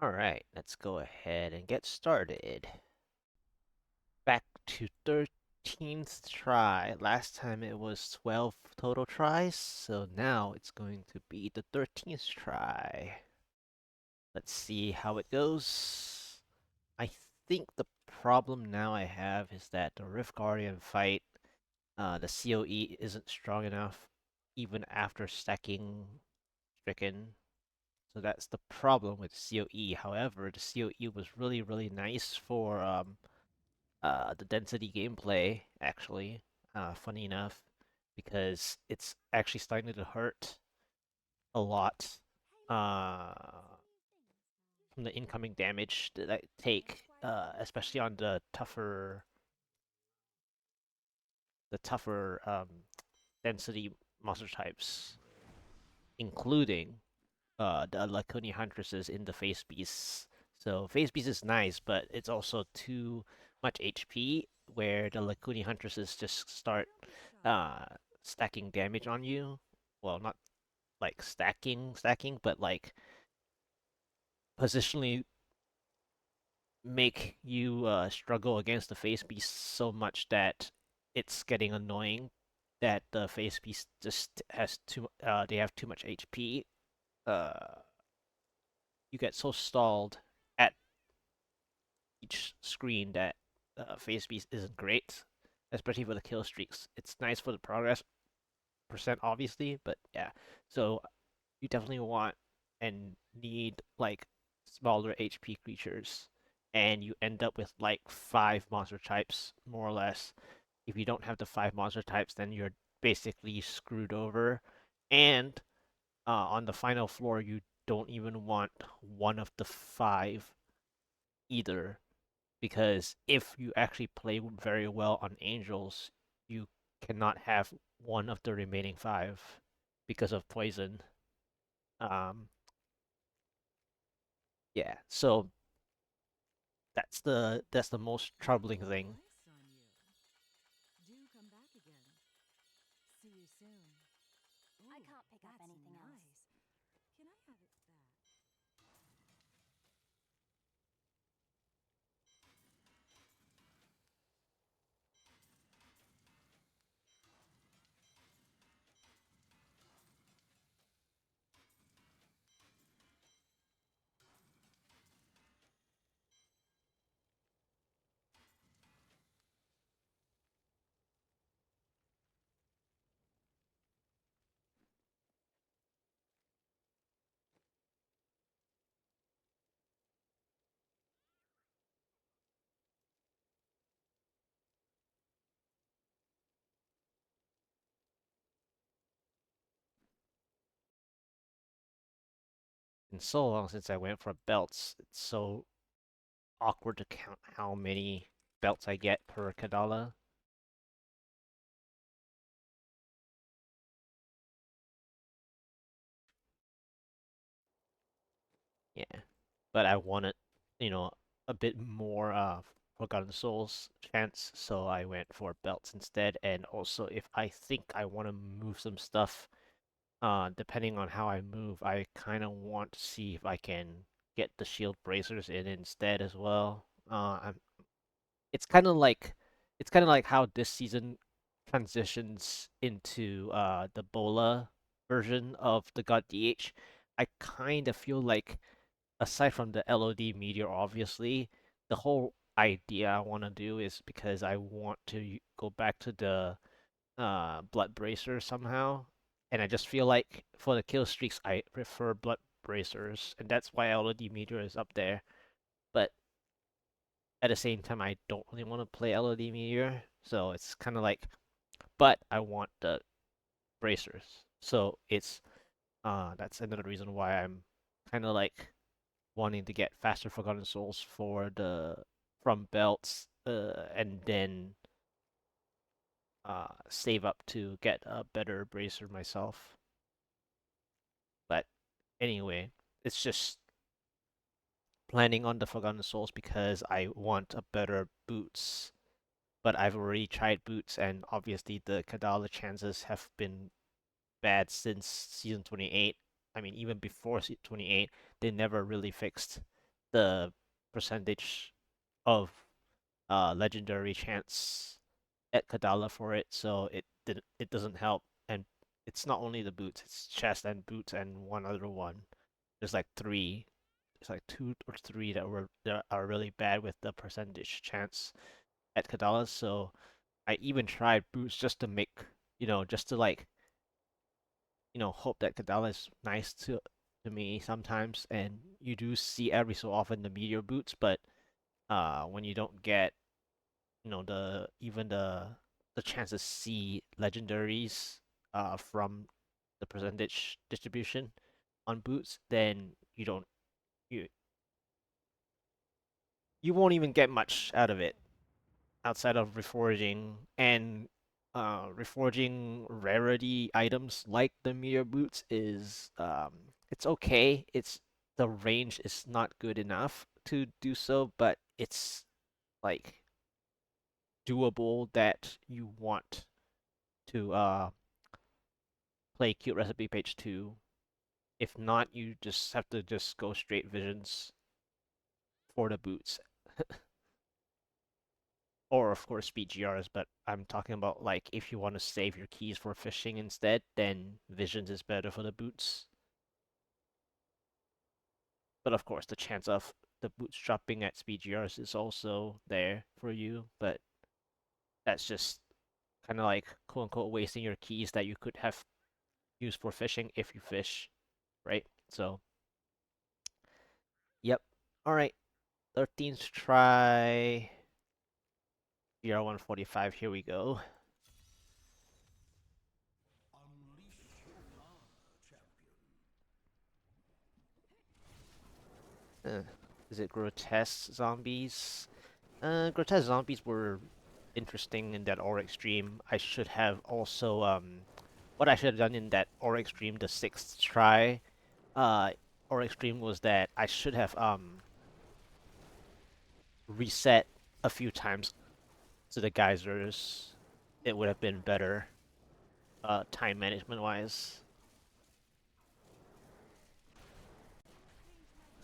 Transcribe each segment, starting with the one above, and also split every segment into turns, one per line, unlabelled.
Alright, let's go ahead and get started. Back to 13th try. Last time it was 12 total tries, so now it's going to be the 13th try. Let's see how it goes. I think the problem now I have is that the Rift Guardian fight, the COE isn't strong enough even after stacking Stricken. So that's the problem with COE. However, the COE was really nice for the density gameplay, actually. Funny enough, because it's actually starting to hurt a lot from the incoming damage that I take, especially on the tougher density monster types, including the Lacunae Huntresses in the Face Beasts. So Face Beast is nice, but it's also too much HP, where the Lacunae Huntresses just start uh, stacking damage on you. Well, not like stacking, but like positionally make you struggle against the Face Beast so much that it's getting annoying that the Face Beast just has they have too much HP. You get so stalled at each screen that Face Beast isn't great, especially for the kill streaks. It's nice for the progress percent, obviously, but yeah. So you definitely want and need like smaller HP creatures, and you end up with like 5 monster types, more or less. If you don't have the 5 monster types, then you're basically screwed over. And on the final floor, you don't even want one of the 5 either, because if you actually play very well on Angels, you cannot have one of the remaining 5 because of poison. Um, yeah, so that's the most troubling thing.
I can't pick up anything else. Can I have it back?
In so long since I went for belts, it's so awkward to count how many belts I get per Kadala. Yeah, but I wanted, a bit more Forgotten Souls chance, so I went for belts instead. And also, if I think I want to move some stuff, depending on how I move, I kind of want to see if I can get the shield bracers in instead as well. It's kind of like how this season transitions into the Bola version of the God DH. I kind of feel like, aside from the LOD meteor, obviously, the whole idea I want to do is because I want to go back to the blood bracer somehow, and I just feel like for the kill streaks I prefer blood bracers, and that's why LOD meteor is up there. But at the same time, I don't really want to play LOD meteor, so it's kind of like, but I want the bracers, so it's that's another reason why I'm kind of like wanting to get faster Forgotten Souls for the from belts, and then save up to get a better bracer myself. But anyway, it's just planning on the Forgotten Souls because I want a better boots. But I've already tried boots, and obviously the Kadala chances have been bad since season 28. I mean, even before season 28, they never really fixed the percentage of legendary chance at Kadala for it, so it doesn't help. And it's not only the boots, it's chest and boots and one other one. There's like three. There's like two or three that are really bad with the percentage chance at Kadala. So I even tried boots just to make just to like hope that Kadala is nice to me sometimes. And you do see every so often the meteor boots, but when you don't get the even the chance to see legendaries from the percentage distribution on boots, then you you won't even get much out of it outside of reforging and reforging rarity items like the meteor boots is it's okay. It's the range is not good enough to do so, but it's like doable that you want to play Cute Recipe Page 2. If not, you just have to just go straight visions for the boots. Or of course speed GRs, but I'm talking about like if you want to save your keys for fishing instead, then visions is better for the boots. But of course the chance of the boots dropping at speed GRs is also there for you, but that's just kind of like quote unquote wasting your keys that you could have used for fishing if you fish, right? So, yep. All right, 13th try. GR145, here we go. Uh, is it grotesque zombies? Grotesque zombies were interesting in that Orek stream. I should have also what I should have done in that Orek stream, the 6th try, uh, Orek stream was that I should have reset a few times to the geysers. It would have been better, time management wise.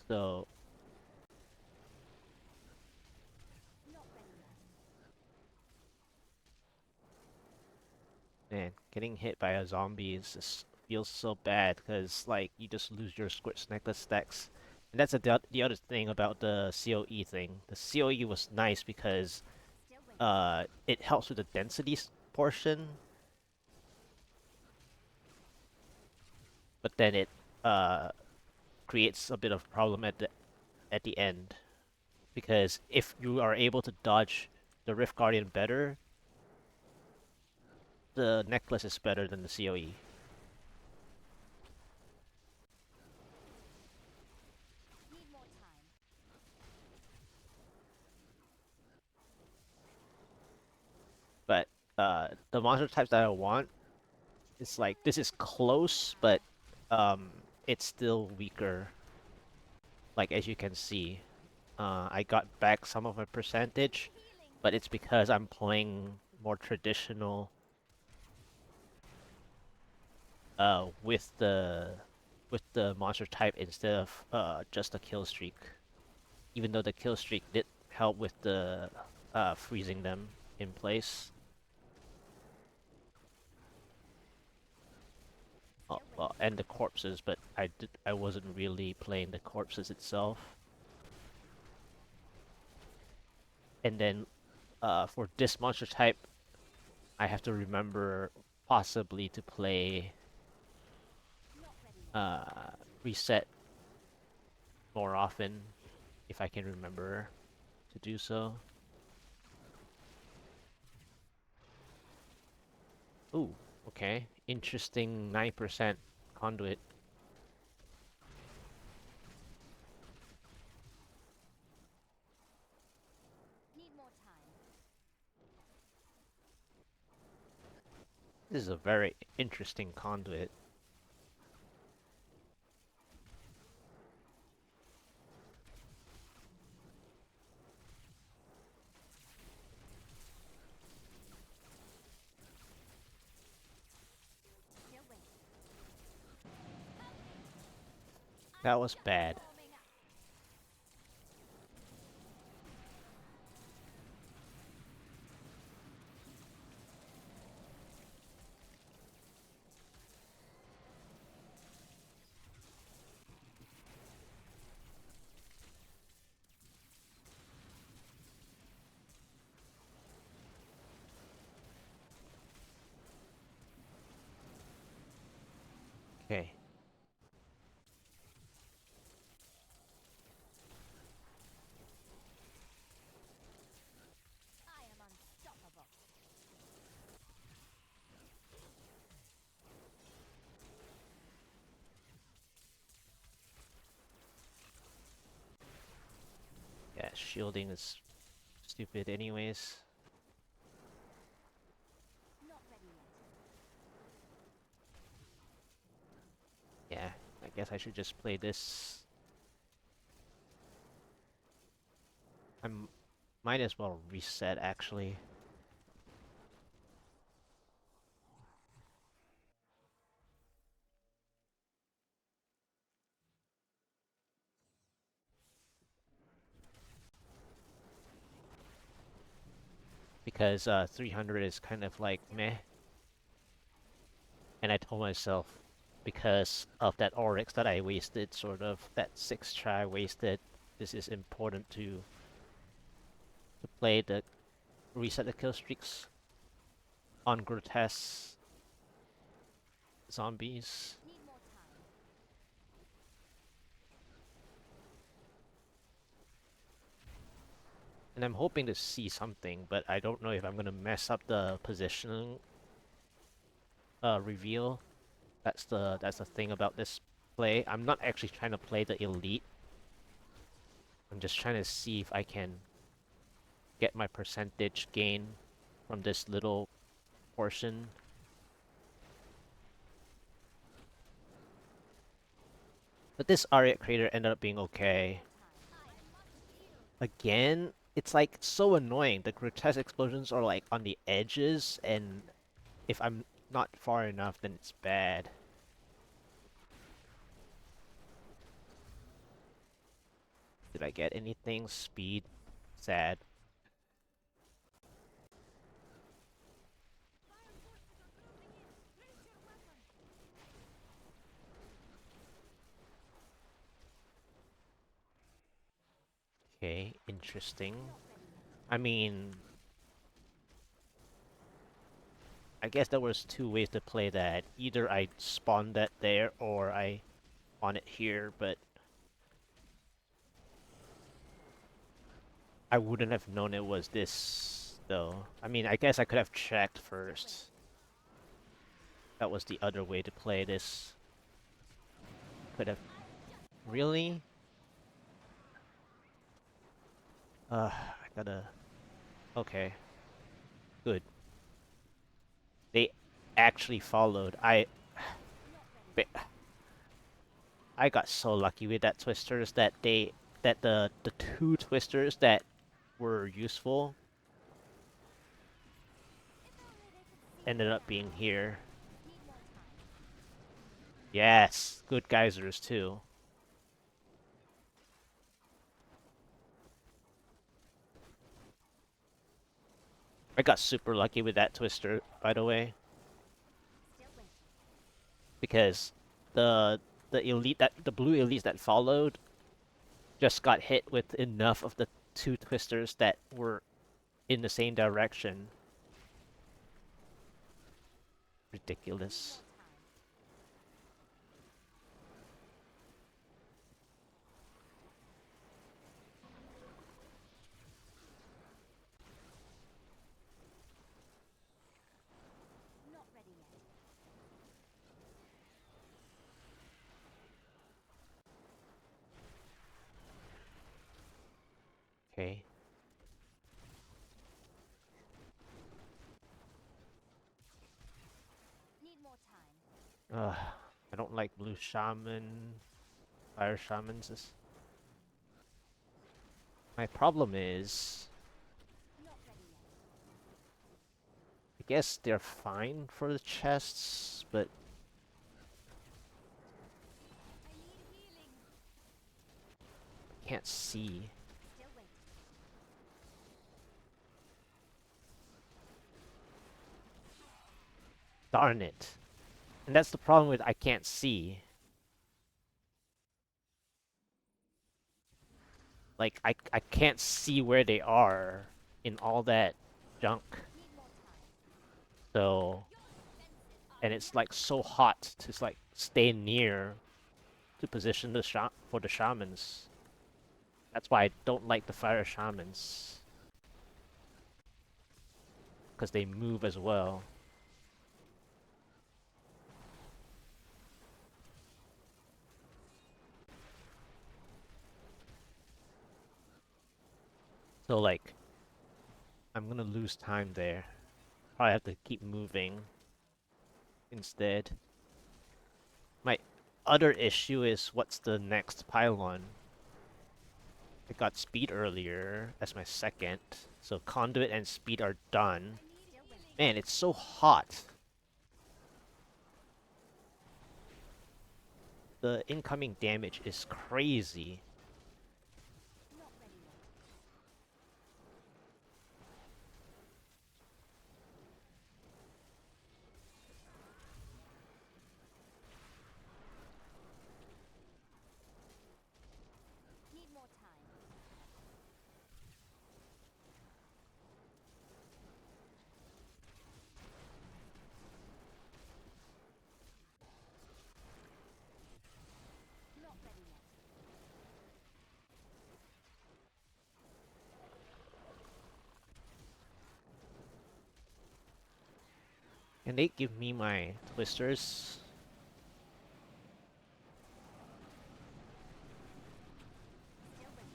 So man, getting hit by a zombie is just feels so bad because like you just lose your squirt necklace stacks. And that's the other thing about the COE thing. The COE was nice because it helps with the density portion, but then it uh creates a bit of problem at the end because if you are able to dodge the Rift Guardian better, the necklace is better than the COE. But the monster types that I want, it's like this is close, but um, it's still weaker. Like as you can see, I got back some of my percentage, but it's because I'm playing more traditional with the monster type instead of just a kill streak. Even though the kill streak did help with the freezing them in place. Well, and the corpses, but I wasn't really playing the corpses itself. And then for this monster type, I have to remember possibly to play uh, reset more often if I can remember to do so. Ooh, okay. Interesting 9% conduit. This is a very interesting conduit. That was bad. Okay.
I am unstoppable.
Yeah, shielding is stupid anyways.
Not ready yet.
Yeah, I guess I should just play this. I might as well reset actually. Because 300 is kind of like meh. And I told myself, because of that Oryx that I wasted, sort of, that 6 try I wasted, this is important to play the reset the kill streaks on grotesque zombies.
Need more time.
And I'm hoping to see something, but I don't know if I'm gonna mess up the positioning reveal. That's the thing about this play. I'm not actually trying to play the elite. I'm just trying to see if I can get my percentage gain from this little portion. But this Ariat crater ended up being okay. Again, it's like so annoying. The grotesque explosions are like on the edges, and if I'm not far enough, then it's bad. Did I get anything? Speed? Sad. Okay, interesting. I mean, I guess there was two ways to play that. Either I spawn that there or I spawn it here, but I wouldn't have known it was this, though. I mean, I guess I could have checked first. That was the other way to play this. Could have... Really? I gotta... Okay. Good. They actually followed. I got so lucky with that twisters that the two twisters that were useful ended up being here.
Need more time.
Yes, good geysers too. I got super lucky with that twister, by the way,
Still waiting.
because the blue elites that followed just got hit with enough of the two twisters that were in the same direction.
Need
Ridiculous.
more time. Not ready yet.
Okay.
Need more time.
I don't like blue shaman, fire shamans. My problem is,
Not ready yet.
I guess they're fine for the chests, but
I need healing.
I can't see.
Still waiting.
Darn it. And that's the problem with I can't see. Like, I can't see where they are in all that junk.
Need more time.
So,
Your defenses are
and it's like so hot to like stay near to position the for the shamans. That's why I don't like the fire shamans, because they move as well. So like, I'm gonna lose time there. Probably have to keep moving instead. My other issue is what's the next pylon? I got speed earlier as my second, so conduit and speed are done. Man, it's so hot. The incoming damage is crazy.
Not ready yet. Need more time. Not ready yet.
Can they give me my twisters?
Still waiting.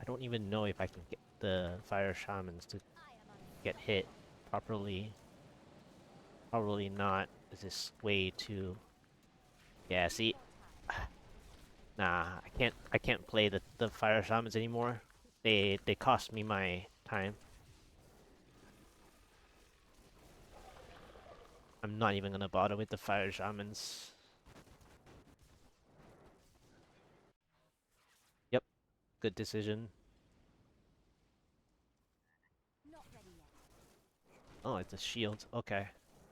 I don't even know if I can get the fire shamans to
I am
get hit properly. Probably not. This is way too... Yeah, see?
more time.
Nah, I can't play the fire shamans anymore. They cost me my time. I'm not even gonna bother with the fire shamans. Yep, good decision.
Not ready yet.
Oh, it's a shield. Okay.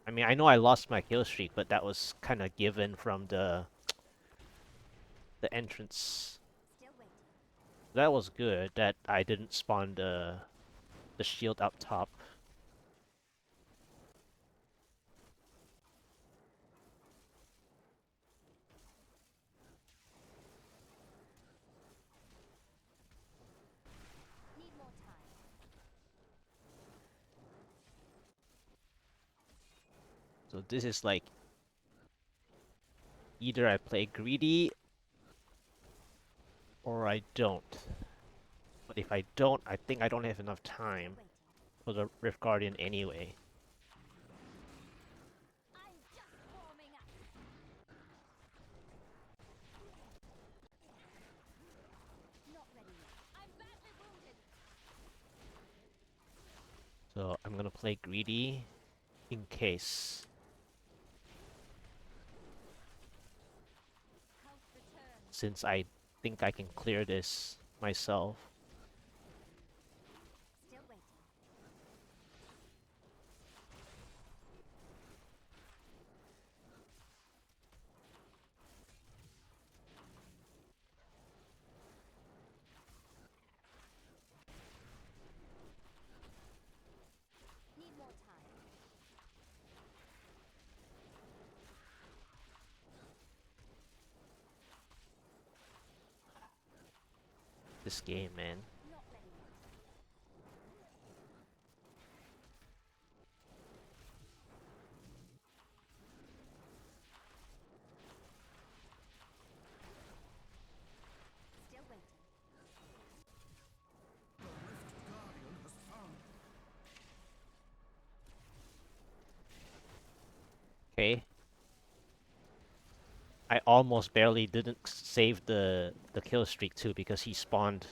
I mean, I know I lost my kill streak, but that was kind of given from the entrance.
Still waiting.
That was good that I didn't spawn the shield up top.
Need more time.
So this is like either I play greedy or I don't. But if I don't, I think I don't have enough time
Waiting.
for the Rift Guardian anyway.
I'm just warming up. Not ready yet. I'm badly wounded.
So I'm gonna play greedy in case.
Health returns.
Since I think I can clear this myself.
Still waiting. Need more time.
This game, man.
Not ready yet. Still waiting.
Okay. I almost barely didn't save the kill streak too because he spawned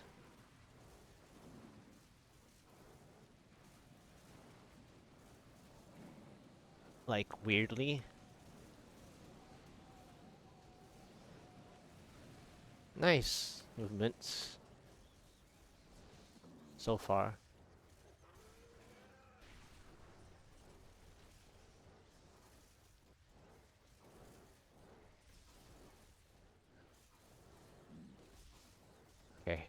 like weirdly. Nice movements so far. Okay.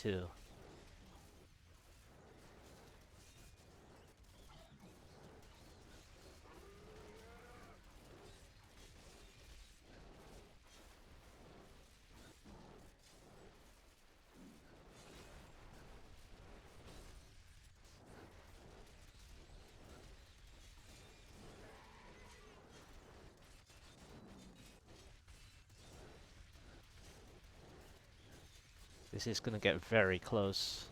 too. This is gonna get very close.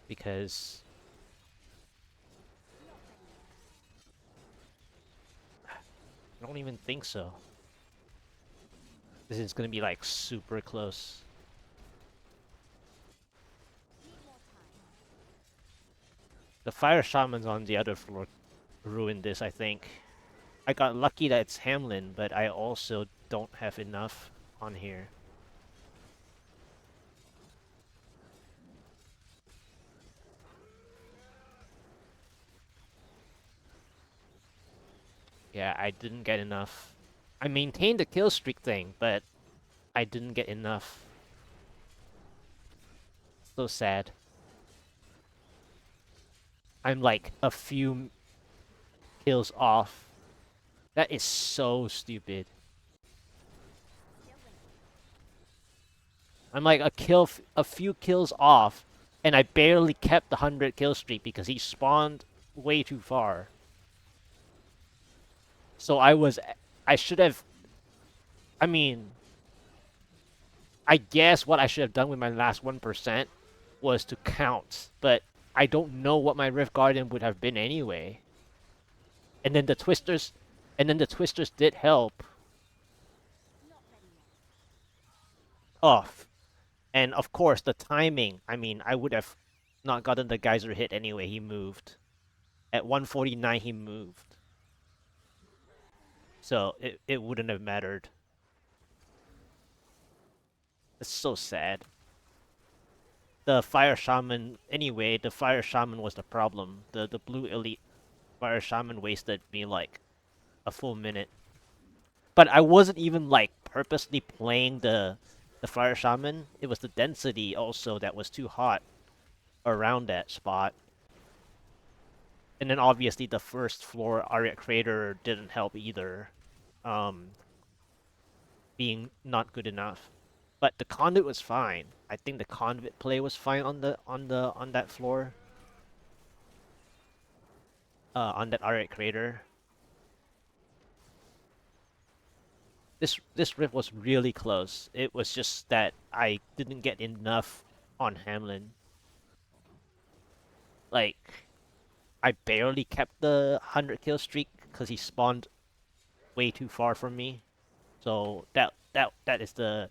Because I don't even think so. This is gonna be like super close. The fire shamans on the other floor ruined this, I think. I got lucky that it's Hamelin, but I also don't have enough on here. Yeah, I didn't get enough. I maintained the kill streak thing, but I didn't get enough. So sad. I'm like a few kills off. That is so stupid. I'm like a few kills off, and I barely kept the 100 kill streak because he spawned way too far. So I should have, I mean, I guess what I should have done with my last 1% was to count, but I don't know what my Rift Guardian would have been anyway. And then the Twisters, did help. Oh, and of course the timing. I mean, I would have not gotten the Geyser hit anyway. He moved. At 149, he moved. So it wouldn't have mattered. It's so sad. The Fire Shaman, anyway, the Fire Shaman was the problem. The blue elite Fire Shaman wasted me like a full minute. But I wasn't even like purposely playing the Fire Shaman. It was the density also that was too hot around that spot. And then obviously the first floor Orek Crater didn't help either. Being not good enough. But the Conduit was fine. I think the Conduit play was fine on that floor. On that Orek Crater. This rift was really close. It was just that I didn't get enough on Hamelin. Like, I barely kept the 100 kill streak because he spawned way too far from me. So that is the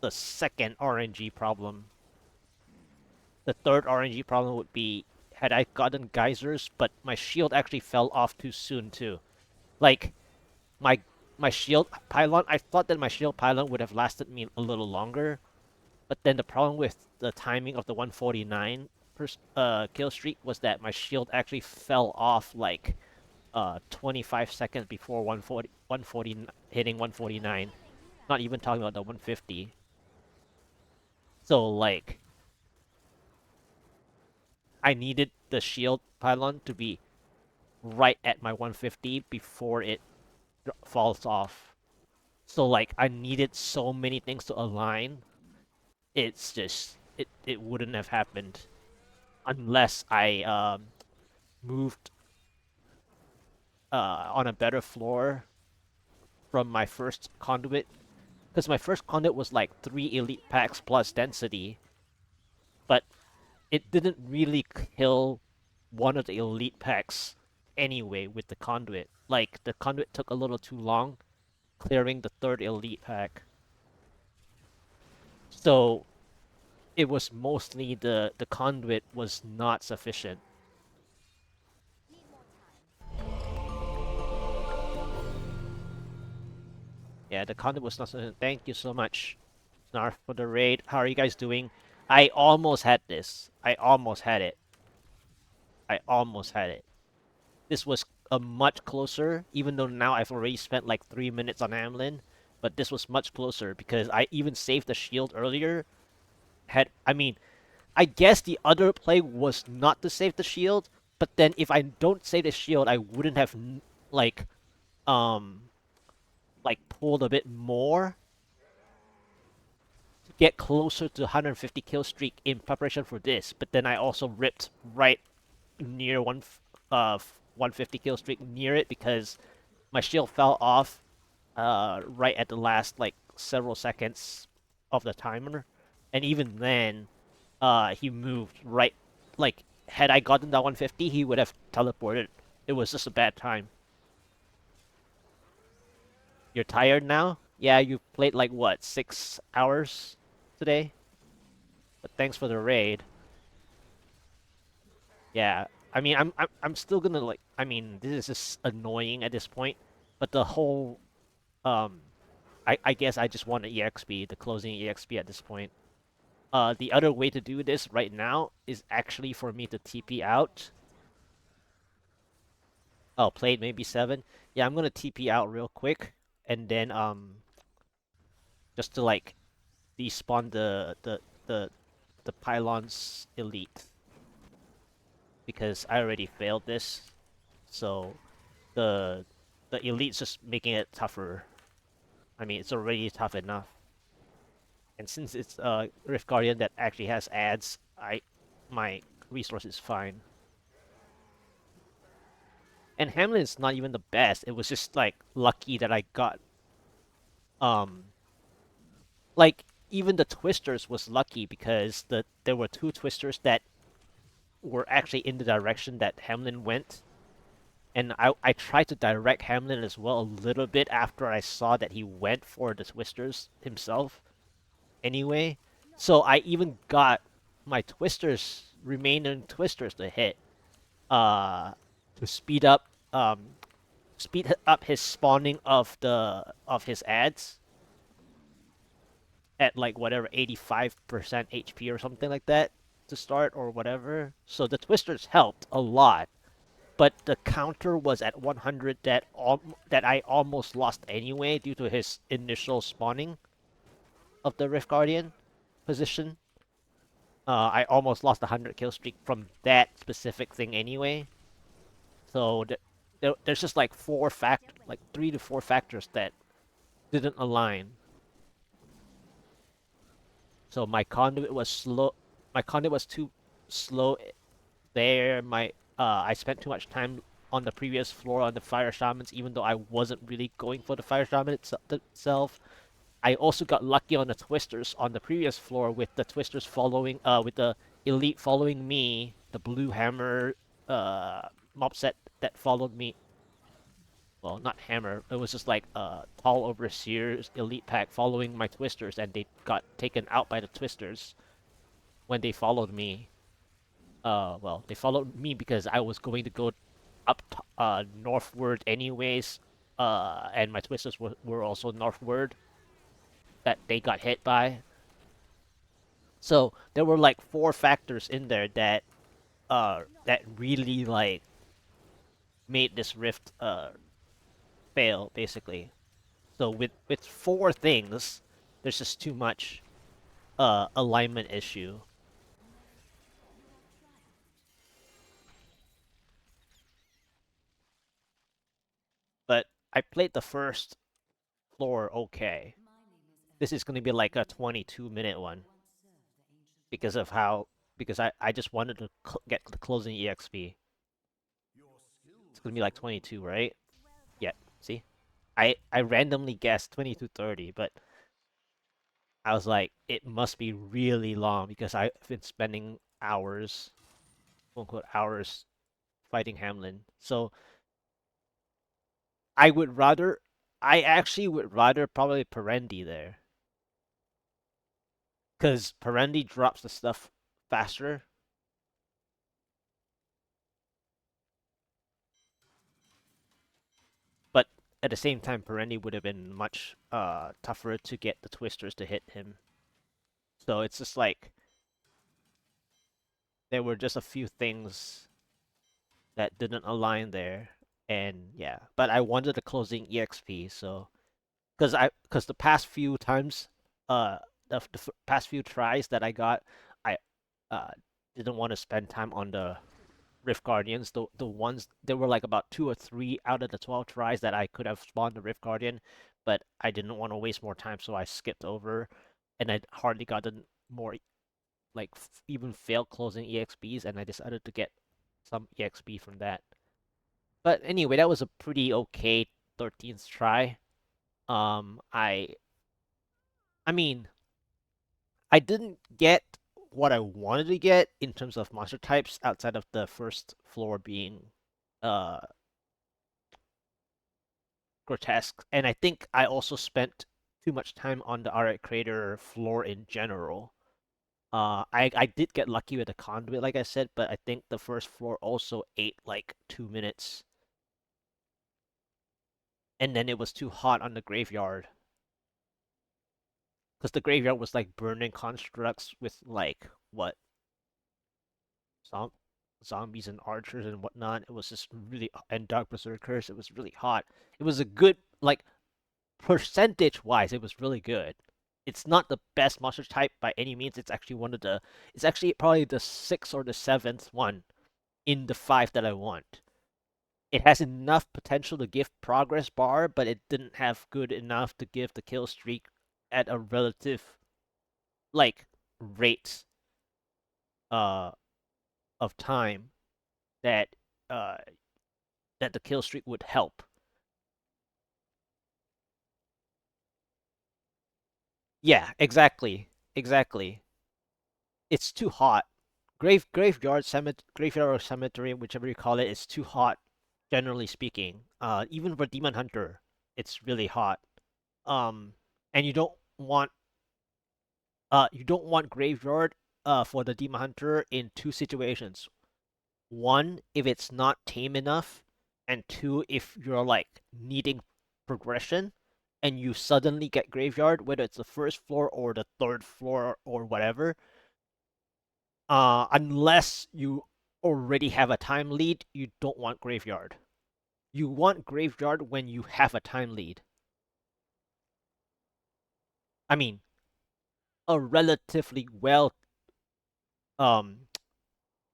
second RNG problem. The third RNG problem would be had I gotten geysers, but my shield actually fell off too soon too. Like my my shield pylon, I thought that my shield pylon would have lasted me a little longer, but then the problem with the timing of the 149 kill streak was that my shield actually fell off like 25 seconds before 140 hitting 149. Not even talking about the 150. So like I needed the shield pylon to be right at my 150 before it falls off. So like I needed so many things to align. It's just it wouldn't have happened unless I moved on a better floor from my first conduit, because my first conduit was like 3 elite packs plus density, but it didn't really kill one of the elite packs anyway with the conduit. Like the conduit took a little too long clearing the third elite pack. So it was mostly the conduit was not sufficient. Yeah, the conduit was not sufficient. Thank you so much, Snarf, for the raid. How are you guys doing? I almost had this. I almost had it. I almost had it. This was a much closer, even though now I've already spent like 3 minutes on Hamelin. but this was much closer because I even saved the shield earlier. I mean, I guess the other play was not to save the shield, but then if I don't save the shield, I wouldn't have like um pulled a bit more to get closer to 150 kill streak in preparation for this. But then I also ripped right near 150 kill streak near it because my shield fell off right at the last like several seconds of the timer, and even then, he moved right. Like had I gotten that 150, he would have teleported. It was just a bad time. You're tired now? Yeah, you played like what 6 hours today? But thanks for the raid. Yeah, I mean, I'm still gonna like. I mean, this is just annoying at this point. But the whole um, I guess I just want an EXP, the closing EXP at this point. The other way to do this right now is actually for me to TP out. Oh, played maybe 7. Yeah, I'm gonna TP out real quick, and then just to like despawn the the pylons elite because I already failed this. So the the elite's just making it tougher. I mean, it's already tough enough. And since it's Rift Guardian that actually has ads, my resource is fine. And Hamelin is not even the best. It was just like lucky that I got um like even the twisters was lucky because there were 2 twisters that were actually in the direction that Hamelin went. And I tried to direct Hamelin as well a little bit after I saw that he went for the twisters himself anyway. So I even got my twisters remaining twisters to hit to speed up his spawning of his ads at like whatever 85% HP or something like that to start or whatever. So the twisters helped a lot, but the counter was at 100 that I almost lost anyway due to his initial spawning of the Rift Guardian position. I almost lost a 100 kill streak from that specific thing anyway. So there's just like like 3 to 4 factors that didn't align. So my conduit was slow. My conduit was too slow there. I spent too much time on the previous floor on the fire shamans, even though I wasn't really going for the fire shaman itself. I also got lucky on the twisters on the previous floor with the twisters following, with the elite following me, the blue hammer mob set that followed me. Well, not hammer. It was just like tall overseers elite pack following my twisters, and they got taken out by the twisters when they followed me. Well, they followed me because I was going to go up northward anyways. And my twisters were also northward that they got hit by. So there were like 4 factors in there that really like made this rift fail basically. So with 4 things, there's just too much alignment issue. But I played the first floor okay. This is gonna be like a 22-minute one because of how because I just wanted to get the closing EXP. It's gonna be like 22, right? Yeah. See, I randomly guessed 22:30, but I was like, it must be really long because I've been spending hours, quote unquote, hours fighting Hamelin. So I would rather, I actually would rather probably Perendi there. Because Perendi drops the stuff faster. But at the same time, Perendi would have been much tougher to get the twisters to hit him. So it's just like, there were just a few things that didn't align there. And yeah, but I wanted the closing EXP, so because the past few times, the past few tries that I got, I uh didn't want to spend time on the Rift Guardians. The ones there were like about 2 or 3 out of the 12 tries that I could have spawned the Rift Guardian, but I didn't want to waste more time, so I skipped over, and I hardly gotten more like even failed closing EXPs, and I decided to get some EXP from that. But anyway, that was a pretty okay 13th try. Um, I I mean, I didn't get what I wanted to get in terms of monster types outside of the first floor being uh grotesque, and I think I also spent too much time on the Orek Crater floor in general. I did get lucky with the conduit, like I said, but I think the first floor also ate like 2 minutes, and then it was too hot on the graveyard because the graveyard was like burning constructs with like what zom zombies and archers and whatnot. It was just really and dark berserkers. It was really hot. It was a good like percentage wise. It was really good. It's not the best monster type by any means. It's actually one of the. It's actually probably the sixth or the seventh one in the five that I want. It has enough potential to give progress bar, but it didn't have good enough to give the kill streak at a relative like rate uh of time that uh that the kill streak would help. Yeah, exactly. Exactly. It's too hot. Graveyard or cemetery, whichever you call it, is too hot, generally speaking. Even for Demon Hunter, it's really hot. Um, and you don't want graveyard for the Demon Hunter in two situations. One, if it's not tame enough, and two, if you're like needing progression and you suddenly get graveyard, whether it's the first floor or the third floor or whatever, unless you already have a time lead, you don't want graveyard. You want graveyard when you have a time lead. I mean, a relatively well um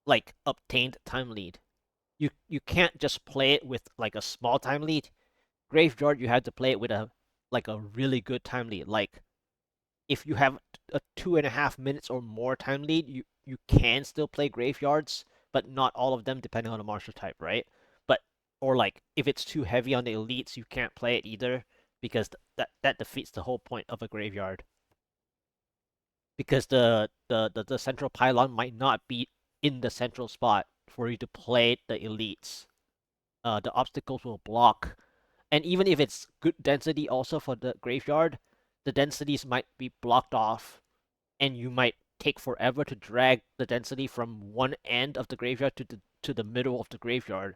like obtained time lead. You can't just play it with like a small time lead. Graveyard you have to play it with a like a really good time lead. Like if you have a 2.5 minutes or more time lead, you can still play graveyards, but not all of them depending on the monster type, right? But or like if it's too heavy on the elites, you can't play it either because that defeats the whole point of a graveyard. Because the central pylon might not be in the central spot for you to play the elites. The obstacles will block, and even if it's good density also for the graveyard, the densities might be blocked off, and you might take forever to drag the density from one end of the graveyard to the middle of the graveyard.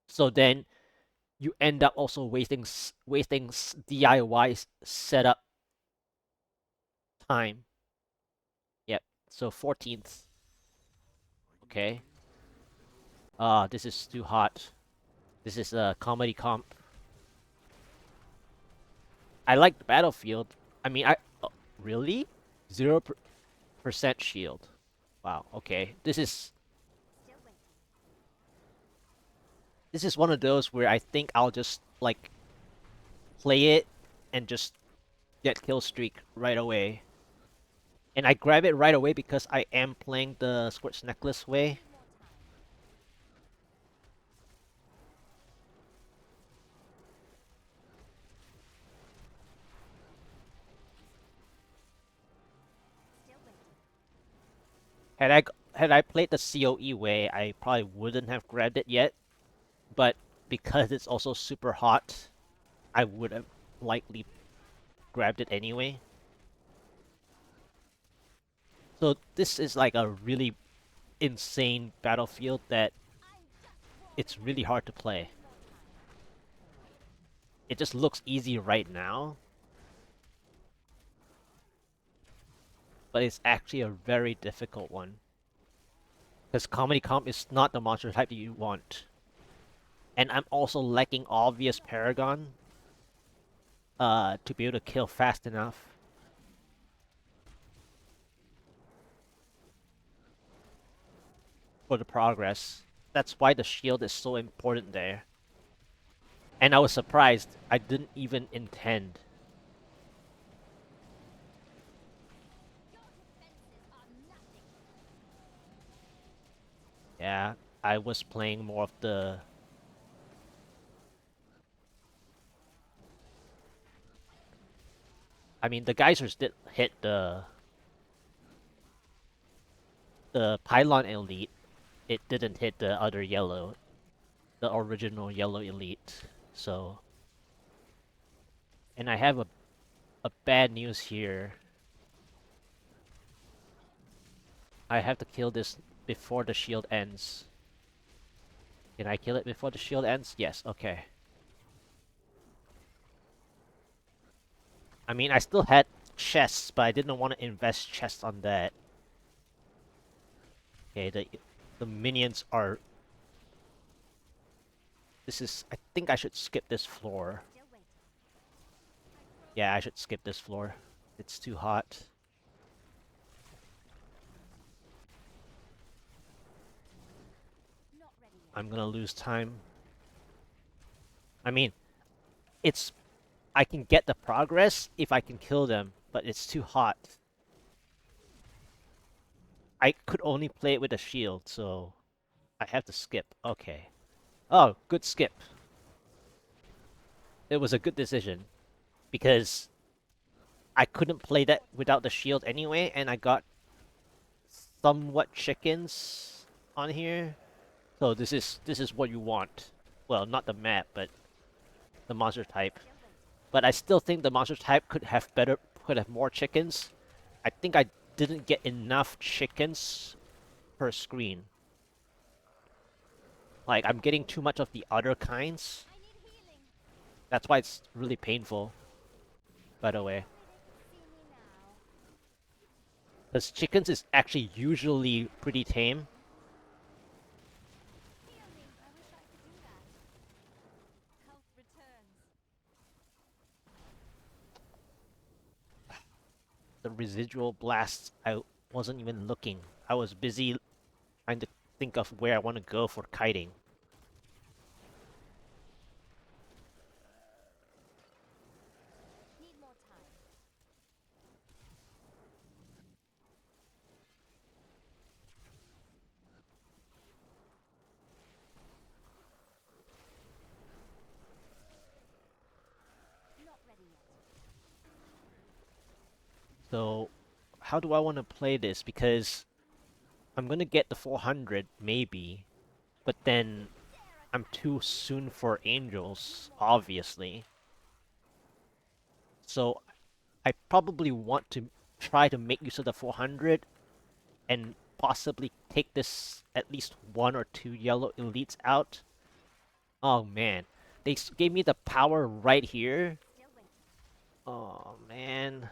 So then you end up also wasting DIY setup time. Yep. So 14th. Okay. This is too hot. This is a Comedie-Comp. I like the battlefield. I mean, really 0% shield. Wow. Okay. This is one of those where I think I'll just like play it and just get kill streak right away. And I grab it right away because I am playing the Squirt's Necklace way. Had I had I played the COE way, I probably wouldn't have grabbed it yet. But because it's also super hot, I would have likely grabbed it anyway. So this is like a really insane battlefield that it's really hard to play. It just looks easy right now, but it's actually a very difficult one. Because Comedie-Comp is not the monster type that you want. And I'm also lacking obvious Paragon. to be able to kill fast enough. For the progress. That's why the shield is so important there. And I was surprised. I didn't even intend. Yeah, I was playing more of the... I mean, the Geysers did hit the Pylon Elite. It didn't hit the other yellow, the original yellow Elite. So... And I have a bad news here. I have to kill this before the shield ends. Can I kill it before the shield ends? Yes, okay. I mean, I still had chests, but I didn't want to invest chests on that. Okay, the minions are... This is... I think I should skip this floor. Yeah, I should skip this floor. It's too hot. I'm gonna lose time. I mean, it's... I can get the progress if I can kill them, but it's too hot. I could only play it with a shield, so... I have to skip. Okay. Oh, good skip. It was a good decision. Because I couldn't play that without the shield anyway, and I got somewhat chickens on here. So this is what you want. Well, not the map, but the monster type. But I still think the monster type could have more chickens. I think I didn't get enough chickens per screen. Like, I'm getting too much of the other kinds. That's why it's really painful, by the way. Because chickens is actually usually pretty tame. The residual blasts, I wasn't even looking. I was busy trying to think of where I want to go for kiting. So, how do I want to play this? Because I'm gonna get the 400, maybe, but then I'm too soon for angels, obviously. So, I probably want to try to make use of the 400 and possibly take this at least one or two yellow elites out. Oh man, they gave me the power right here. Oh man.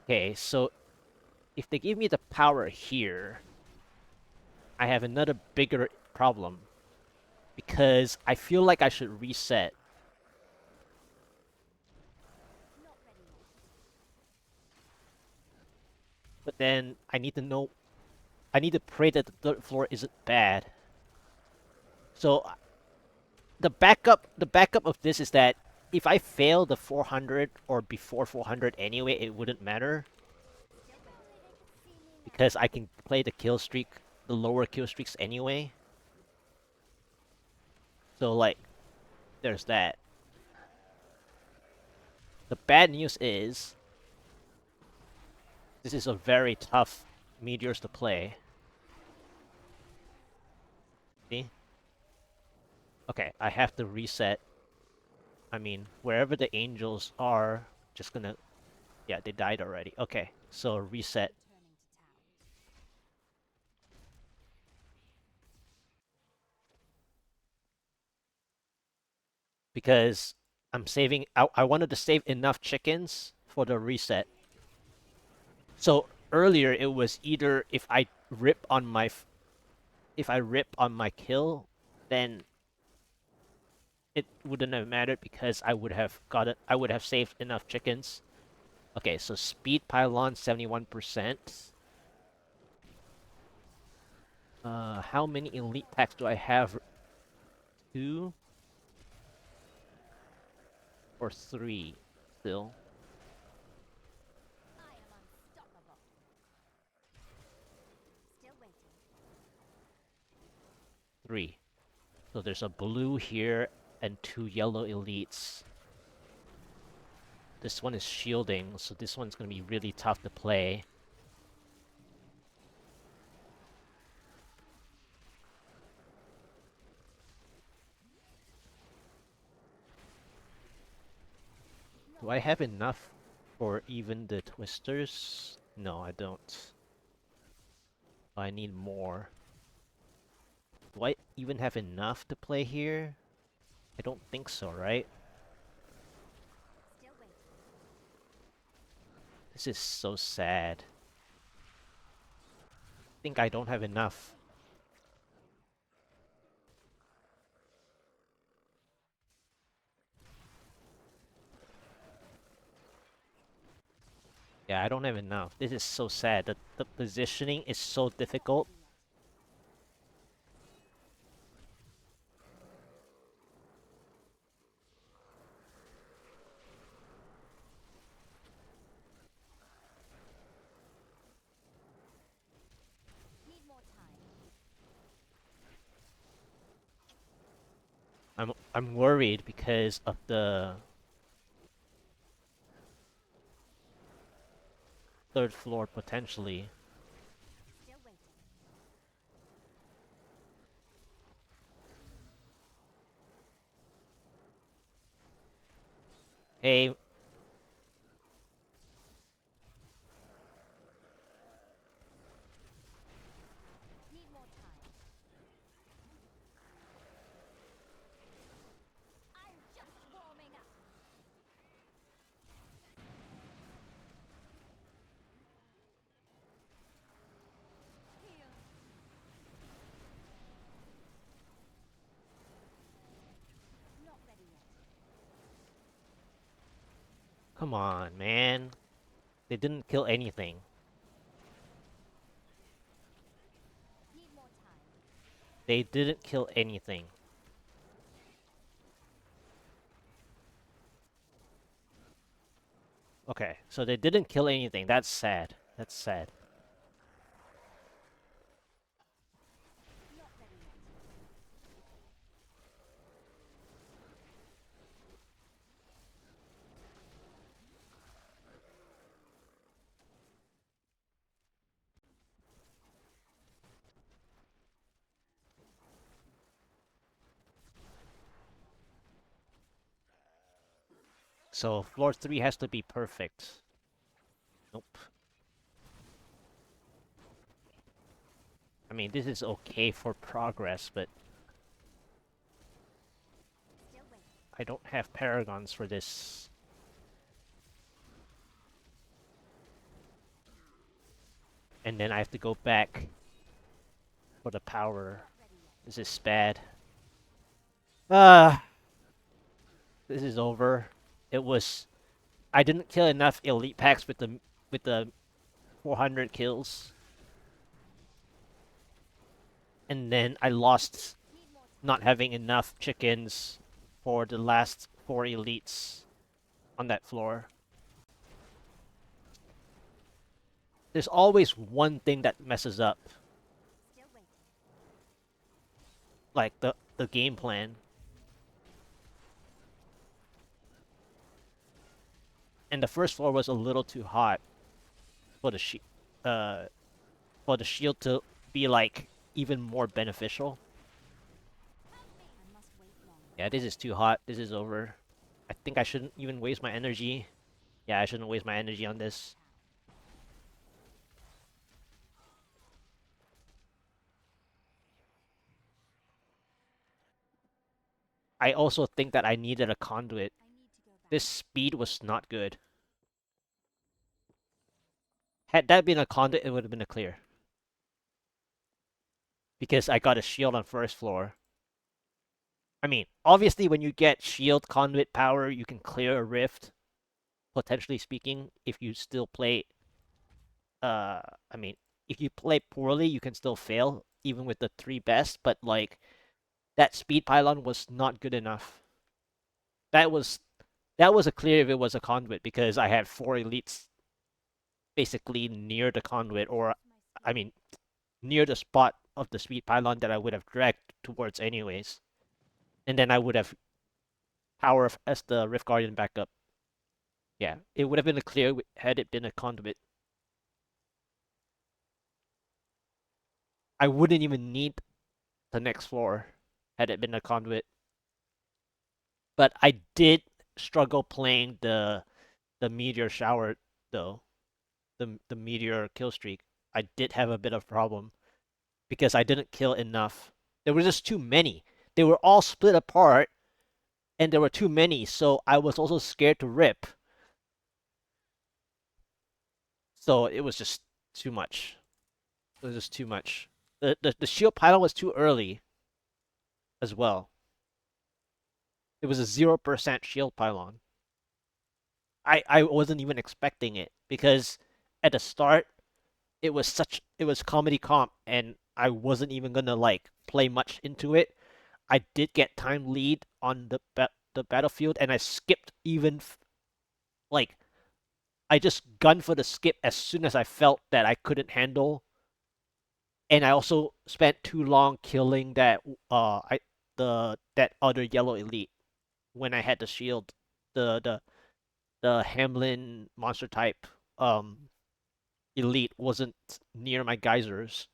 Okay, so if they give me the power here, I have another bigger problem. Because I feel like I should reset. But then I need to know... I need to pray that the third floor isn't bad. So the backup of this is that if I fail the 400 or before 400 anyway, it wouldn't matter. Because I can play the kill streak, the lower kill streaks anyway. So like, there's that. The bad news is, this is a very tough meteors to play. See? Okay, I have to reset. I mean, wherever the angels are, just gonna... Yeah, they died already. Okay, so reset. Because I'm saving... I wanted to save enough chickens for the reset. So earlier it was either if I rip on my... If I rip on my kill, then it wouldn't have mattered because I would have got it. I would have saved enough chickens. Okay, so Speed Pylon 71%. How many elite packs do I have? 2 or 3 still?
I am unstoppable. Still waiting.
3. So there's a blue here and 2 yellow elites. This one is shielding, so this one's gonna be really tough to play. Do I have enough for even the twisters? No, I don't. I need more. Do I even have enough to play here? I don't think so, right?
Still waiting.
This is so sad. I think I don't have enough. Yeah, I don't have enough. This is so sad. The positioning is so difficult.
Need more time.
I'm worried because of the third floor potentially.
Still waiting.
Hey,
Need more time. I'm just warming up. Heal. Not ready yet.
come on, man. They didn't kill anything.
Need more time.
They didn't kill anything. Okay, so they didn't kill anything. That's sad. That's sad.
Not ready yet.
So floor 3 has to be perfect. Nope. I mean, this is okay for progress, but
Still waiting.
I don't have paragons for this. And then I have to go back for the power.
Not ready yet.
This is bad. Ah, this is over. It was. I didn't kill enough elite packs with the 400 kills, and then I lost
Need more time.
not having enough chickens for the last 4 elites on that floor. There's always one thing that messes up,
Still waiting.
like the game plan. And the first floor was a little too hot for uh for the shield to be like even more beneficial.
Help me. I must wait longer.
Yeah, this is too hot. This is over. I think I shouldn't even waste my energy. Yeah, I shouldn't waste my energy on this. I also think that I needed a conduit.
I need to go back.
This speed was not good. Had that been a conduit, it would have been a clear. Because I got a shield on first floor. I mean, obviously, when you get shield conduit power, you can clear a rift, potentially speaking, if you still play. I mean, if you play poorly, you can still fail, even with the three best, but like, that speed pylon was not good enough. That was that was a clear if it was a conduit because I had four elites basically near the conduit, or I mean near the spot of the speed pylon that I would have dragged towards anyways, and then I would have power as the Rift Guardian backup. Yeah, it would have been a clear had it been a conduit. I wouldn't even need the next floor had it been a conduit. But I did struggle playing the meteor shower though. The meteor kill streak. I did have a bit of problem because I didn't kill enough. There were just too many. They were all split apart and there were too many, so I was also scared to rip. So it was just too much. It was just too much. The shield pylon was too early as well. It was a 0% shield pylon. I wasn't even expecting it because at the start it was Comedie-Comp and I wasn't even gonna like play much into it. I did get time lead on the battlefield and I skipped even like I just gunned for the skip as soon as I felt that I couldn't handle, and I also spent too long killing that other yellow elite when I had the shield, the the the Hamelin monster type elite wasn't near my geysers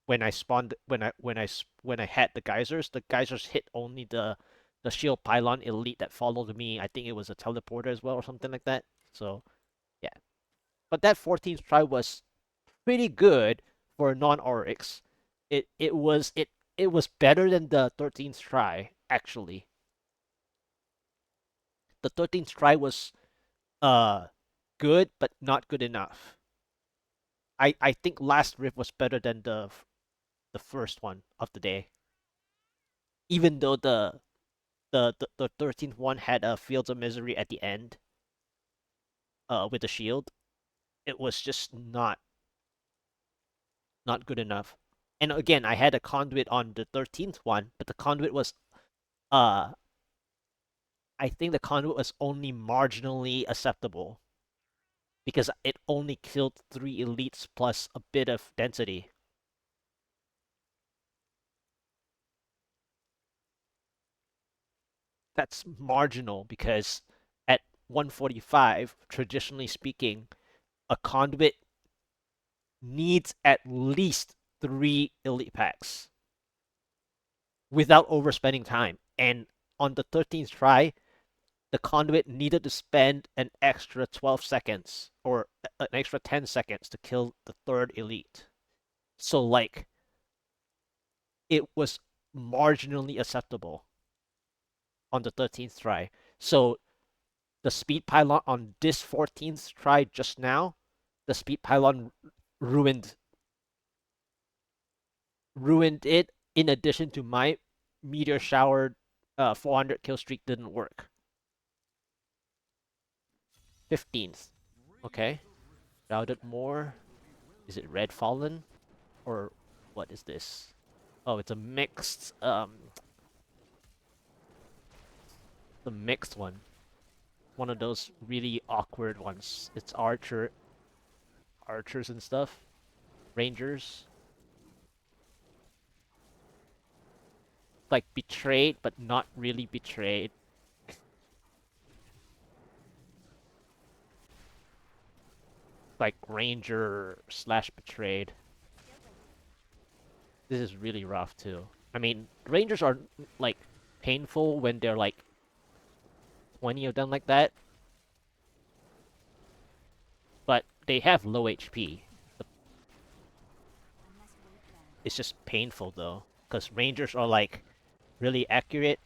when I spawned when I had the geysers. The geysers hit only the shield pylon elite that followed me. I think it was a teleporter as well or something like that. So yeah, but that 14th try was pretty good for non-Oryx. It was better than the 13th try actually. The 13th try was uh good but not good enough. I think last rift was better than the first one of the day. Even though the 13th one had a Fields of Misery at the end with the shield, it was just not good enough. And again, I had a conduit on the 13th one, but the conduit was uh I think the conduit was only marginally acceptable because it only killed 3 elites plus a bit of density. That's marginal because at 145, traditionally speaking, a conduit needs at least 3 elite packs without overspending time. And on the 13th try, the conduit needed to spend an extra 12 seconds or an extra 10 seconds to kill the third elite. So, like, it was marginally acceptable on the 13th try. So, the speed pylon on this 14th try just now, the speed pylon ruined it in addition to my meteor shower 400 kill streak didn't work. 15th. Okay. Shrouded more. Is it red fallen? Or what is this? Oh, it's a mixed the mixed one. One of those really awkward ones. It's archers and stuff. Rangers. Like betrayed but not really betrayed. Like ranger slash betrayed. This is really rough too. I mean, rangers are like painful when they're like 20 of them like that, but they have low HP. It's just painful though, because rangers are like really accurate,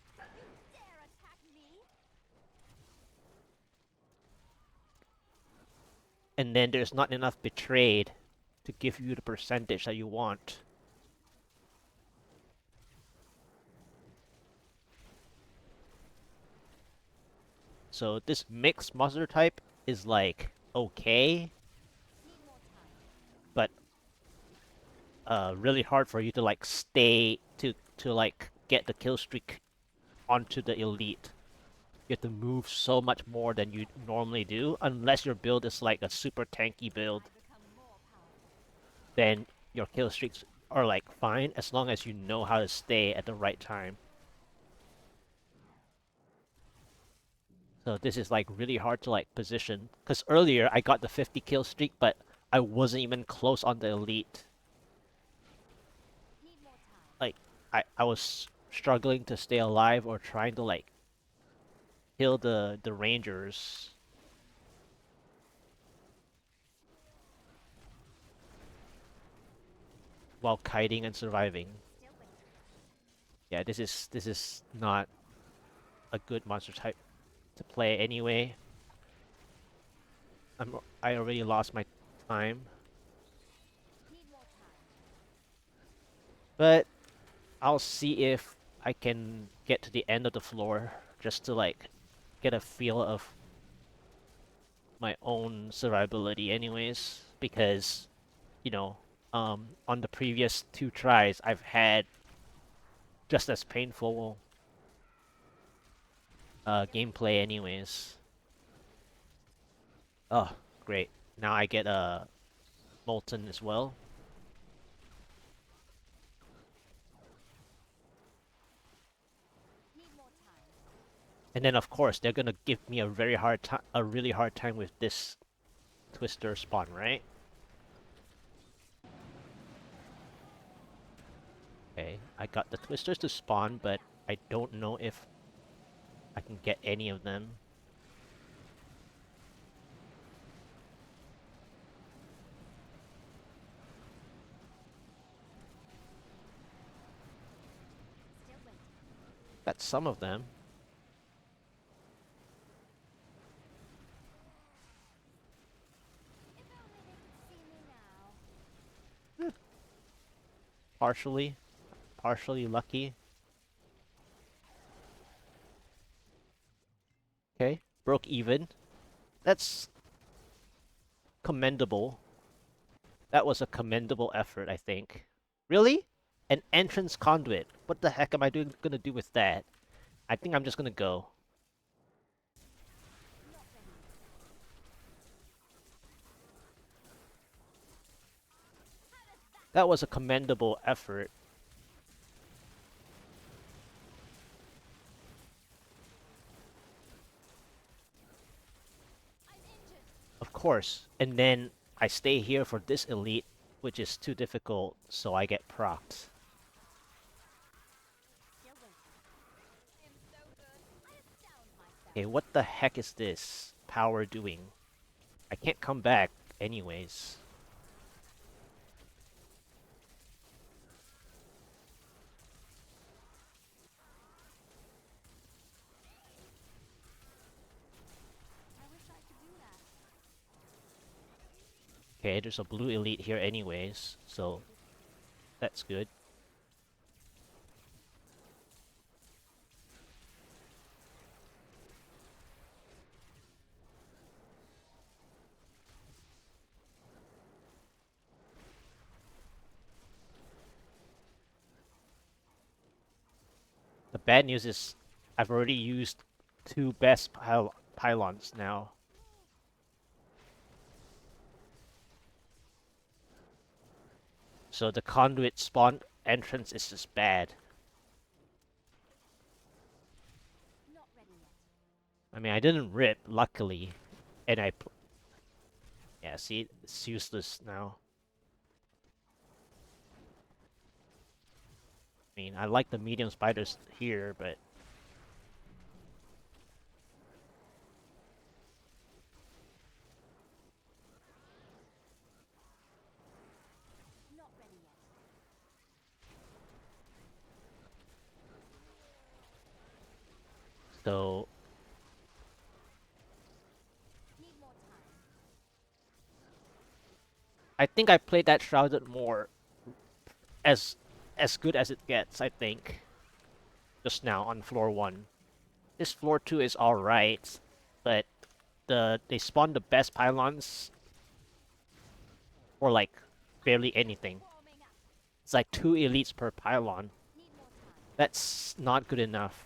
and then there's not enough betrayed to give you the percentage that you want. So this mixed monster type is like okay, but really hard for you to like stay to like get the kill streak onto the elite. You have to move so much more than you normally do, unless your build is like a super tanky build. Then your kill streaks are like fine as long as you know how to stay at the right time. So this is like really hard to like position. Because earlier I got the 50 kill streak, but I wasn't even close on the elite. Like I was struggling to stay alive or trying to like kill the rangers while kiting and surviving. Yeah, this is not a good monster type to play anyway. I already lost my time. But I'll see if I can get to the end of the floor just to like get a feel of my own survivability anyways, because you know, on the previous 2 tries I've had just as painful gameplay anyways. Oh, great. Now I get a Molten as well. And then of course they're gonna give me a really hard time with this Twister spawn, right? Okay, I got the Twisters to spawn, but I don't know if I can get any of them. Got some of them. Partially. Partially lucky. Okay, broke even. That's commendable. That was a commendable effort, I think. Really? An entrance conduit. What the heck am I gonna do with that? I think I'm just gonna go. That was a commendable effort. Of course. And then I stay here for this elite, which is too difficult, so I get procced. Okay, what the heck is this power doing? I can't come back anyways. Okay, there's a blue elite here anyways, so that's good. The bad news is I've already used 2 best pylons now. So the conduit spawn entrance is just bad. I mean, I didn't rip, luckily. And yeah, see, it's useless now. I mean, I like the medium spiders here, but... So... I think I played that Shrouded more as good as it gets, I think. Just now on floor 1. This floor 2 is alright. they spawn the best pylons for like barely anything.
Warming up.
It's like 2 elites per pylon.
Need more time.
That's not good enough.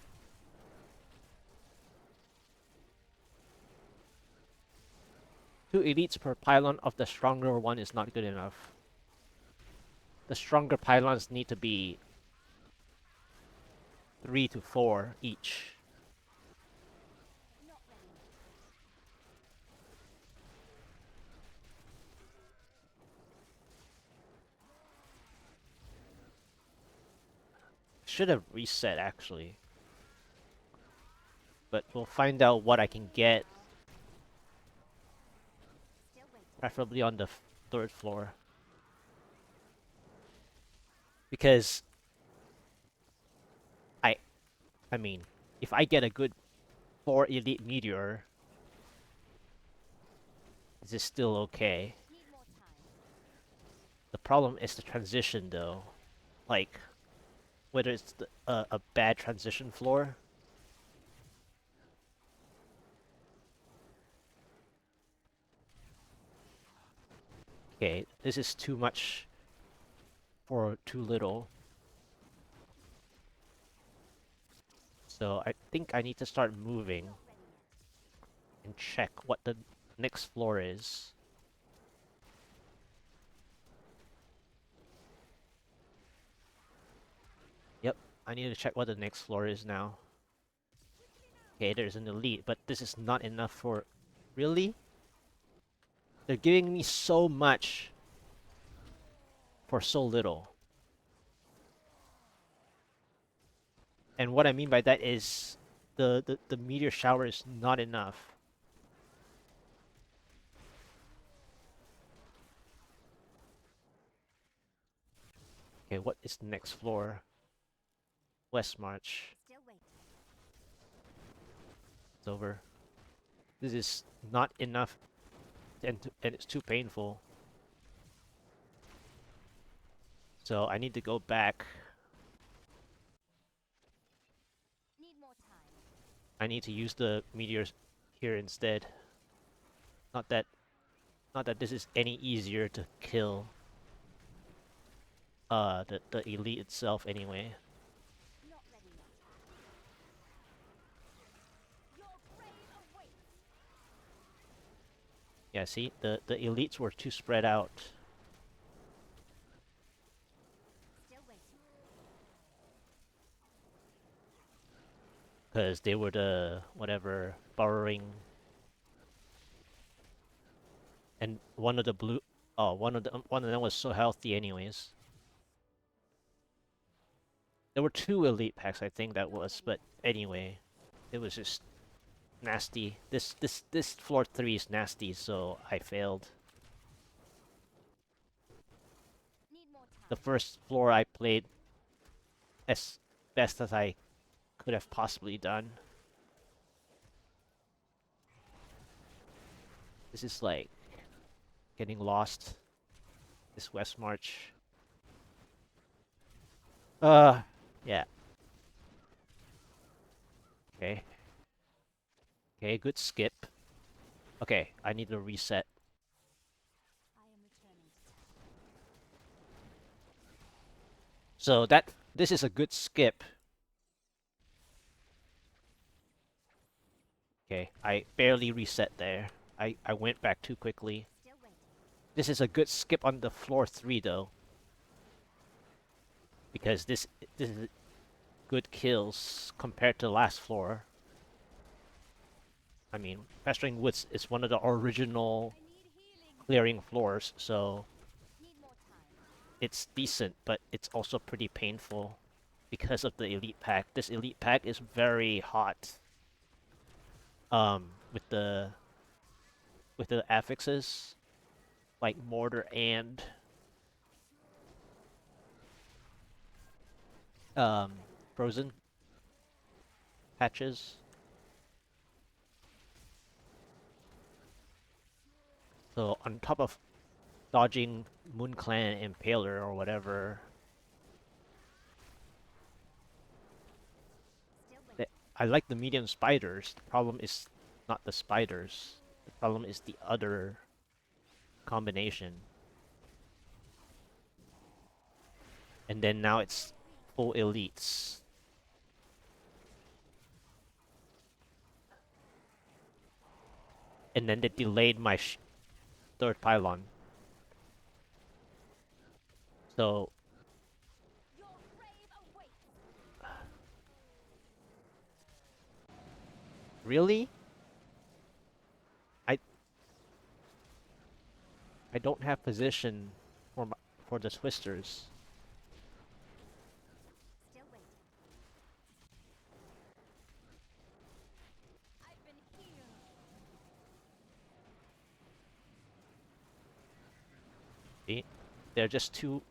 Two elites per pylon of the stronger one is not good enough. The stronger pylons need to be 3 to 4 each.
Not ready.
Should have reset actually. But we'll find out what I can get,
Still waiting.
preferably on the 3rd floor. Because I mean, if I get a good 4 elite meteor, this is still okay.
Need more time.
The problem is the transition though. Like, whether it's a bad transition floor. Okay, this is too much for too little. So I think I need to start moving
Not ready yet.
and check what the next floor is. Yep, I need to check what the next floor is now. Okay, there's an elite, but this is not enough for... Really? They're giving me so much for so little. And what I mean by that is the meteor shower is not enough. Okay, what is the next floor? Westmarch.
Still waiting.
It's over. This is not enough, and it's too painful. So I need to go back.
Need more time.
I need to use the meteors here instead. Not that this is any easier to kill. The elite itself anyway.
Not ready yet. Your grave awaits.
Yeah, see, the elites were too spread out.
Still waiting.
Because they were the whatever burrowing, and one of the blue, oh, one of them was so healthy anyways. There were 2 elite packs, I think that was, but anyway, it was just nasty. This floor 3 is nasty, so I failed.
Need more time.
The first floor I played as best as I could have possibly done. This is like getting lost. This Westmarch. Yeah. Okay. Okay, good skip. Okay, I need to reset.
I am returning to town.
So this is a good skip. Okay, I barely reset there. I went back too quickly.
Still waiting.
This is a good skip on the floor 3 though. Because this is good kills compared to the last floor. I mean, Festering Woods is one of the original
I need healing.
clearing floors, so
Need more time.
it's decent, but it's also pretty painful because of the elite pack. This elite pack is very hot. With the affixes, like mortar and frozen patches. So on top of dodging Moon Clan Impaler or whatever,
Still waiting.
I like the medium spiders. The problem is not the spiders. The problem is the other combination. And then now it's full elites. And then they delayed my third pylon. So,
Your grave awaits.
really? I I don't have position for the twisters.
Still waiting. I've been healed.
See? They're just too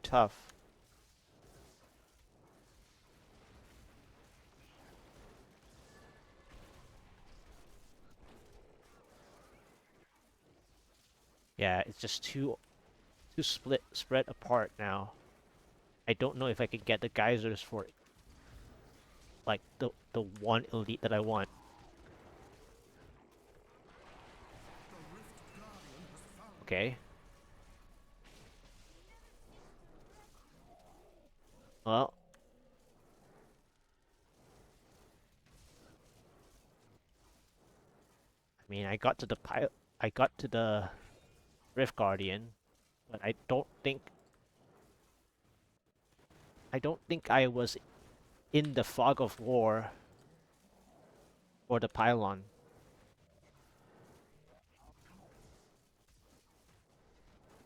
tough. Yeah, it's just too spread apart now. I don't know if I can get the geysers for like the one elite that I want. Okay. Well, I mean, I got to the Rift Guardian, but I don't think I was in the fog of war or the pylon.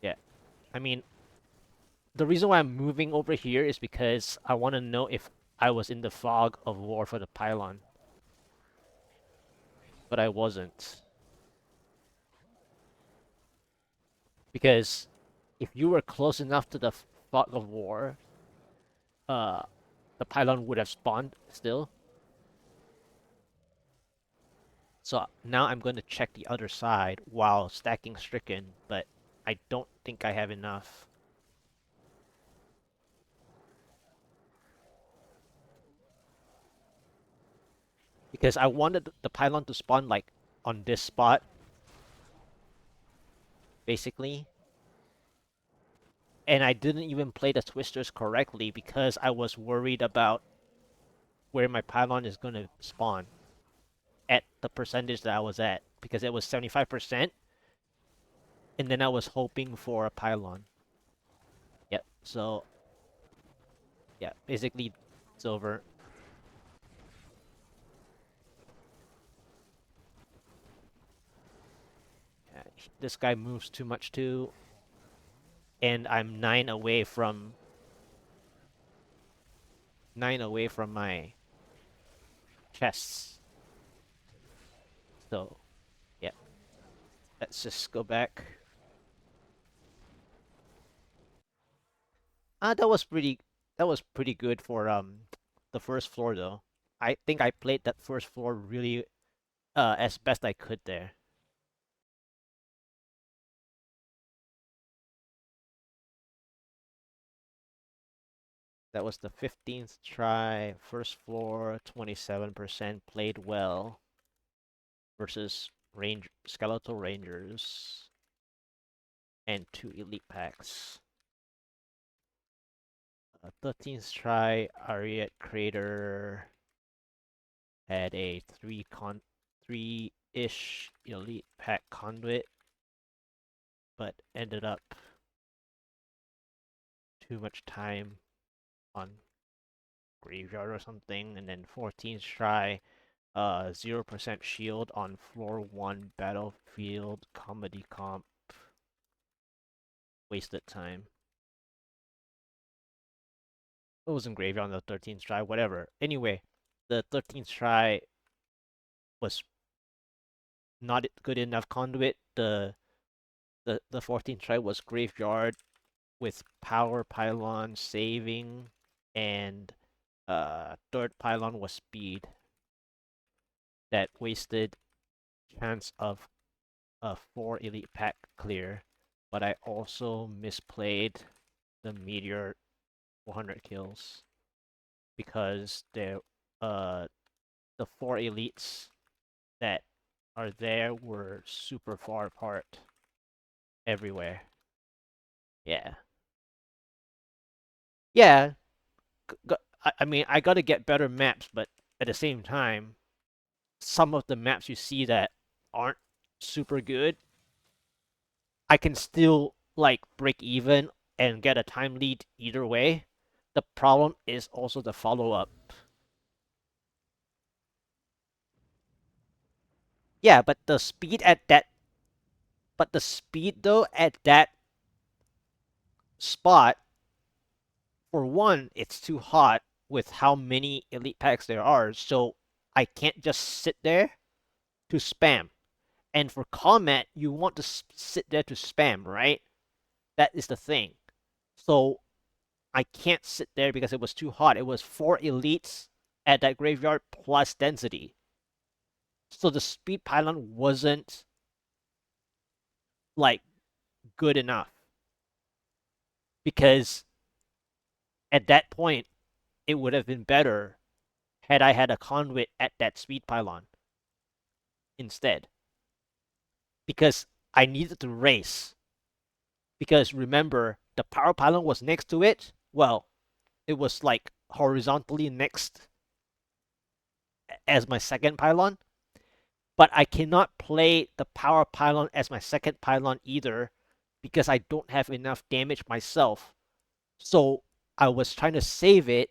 Yeah. I mean, the reason why I'm moving over here is because I want to know if I was in the fog of war for the pylon, but I wasn't. Because if you were close enough to the fog of war, uh, the pylon would have spawned still. So now I'm going to check the other side while stacking Stricken, but I don't think I have enough. Because I wanted the pylon to spawn like on this spot, basically. And I didn't even play the twisters correctly because I was worried about where my pylon is going to spawn at the percentage that I was at. Because it was 75%, and then I was hoping for a pylon. Yep, so, yeah, basically, it's over. Yeah, this guy moves too much too, and I'm 9 away from my chests. So, yeah, let's just go back. That was pretty good for the first floor though. I think I played that first floor really as best I could there. That was the 15th try, first floor, 27%, played well versus skeletal rangers and 2 elite packs. 13th try, Ariat Crater had a 3-ish elite pack conduit, but ended up too much time on graveyard or something. And then 14th try, 0% shield on floor 1 battlefield Comedie-Comp. Wasted time. It was in graveyard on the 13th try, whatever. Anyway, the 13th try was not good enough conduit. The 14th try was graveyard with power pylon saving, and third pylon was speed. That wasted chance of a 4 elite pack clear, but I also misplayed the meteor 400 kills because uh the 4 elites that are there were super far apart everywhere. Yeah. Yeah. I mean, I gotta get better maps, but at the same time, some of the maps you see that aren't super good, I can still like break even and get a time lead either way. The problem is also the follow up. Yeah, but the speed though at that spot, for one, it's too hot with how many elite packs there are, so I can't just sit there to spam. And for combat, you want to sit there to spam, right? That is the thing. So I can't sit there because it was too hot. It was 4 elites at that graveyard plus density. So the speed pylon wasn't like good enough because at that point it would have been better had I had a conduit at that speed pylon instead. Because I needed to race. Because remember, the power pylon was next to it. Well, it was like horizontally next as my second pylon. But I cannot play the power pylon as my second pylon either because I don't have enough damage myself. So I was trying to save it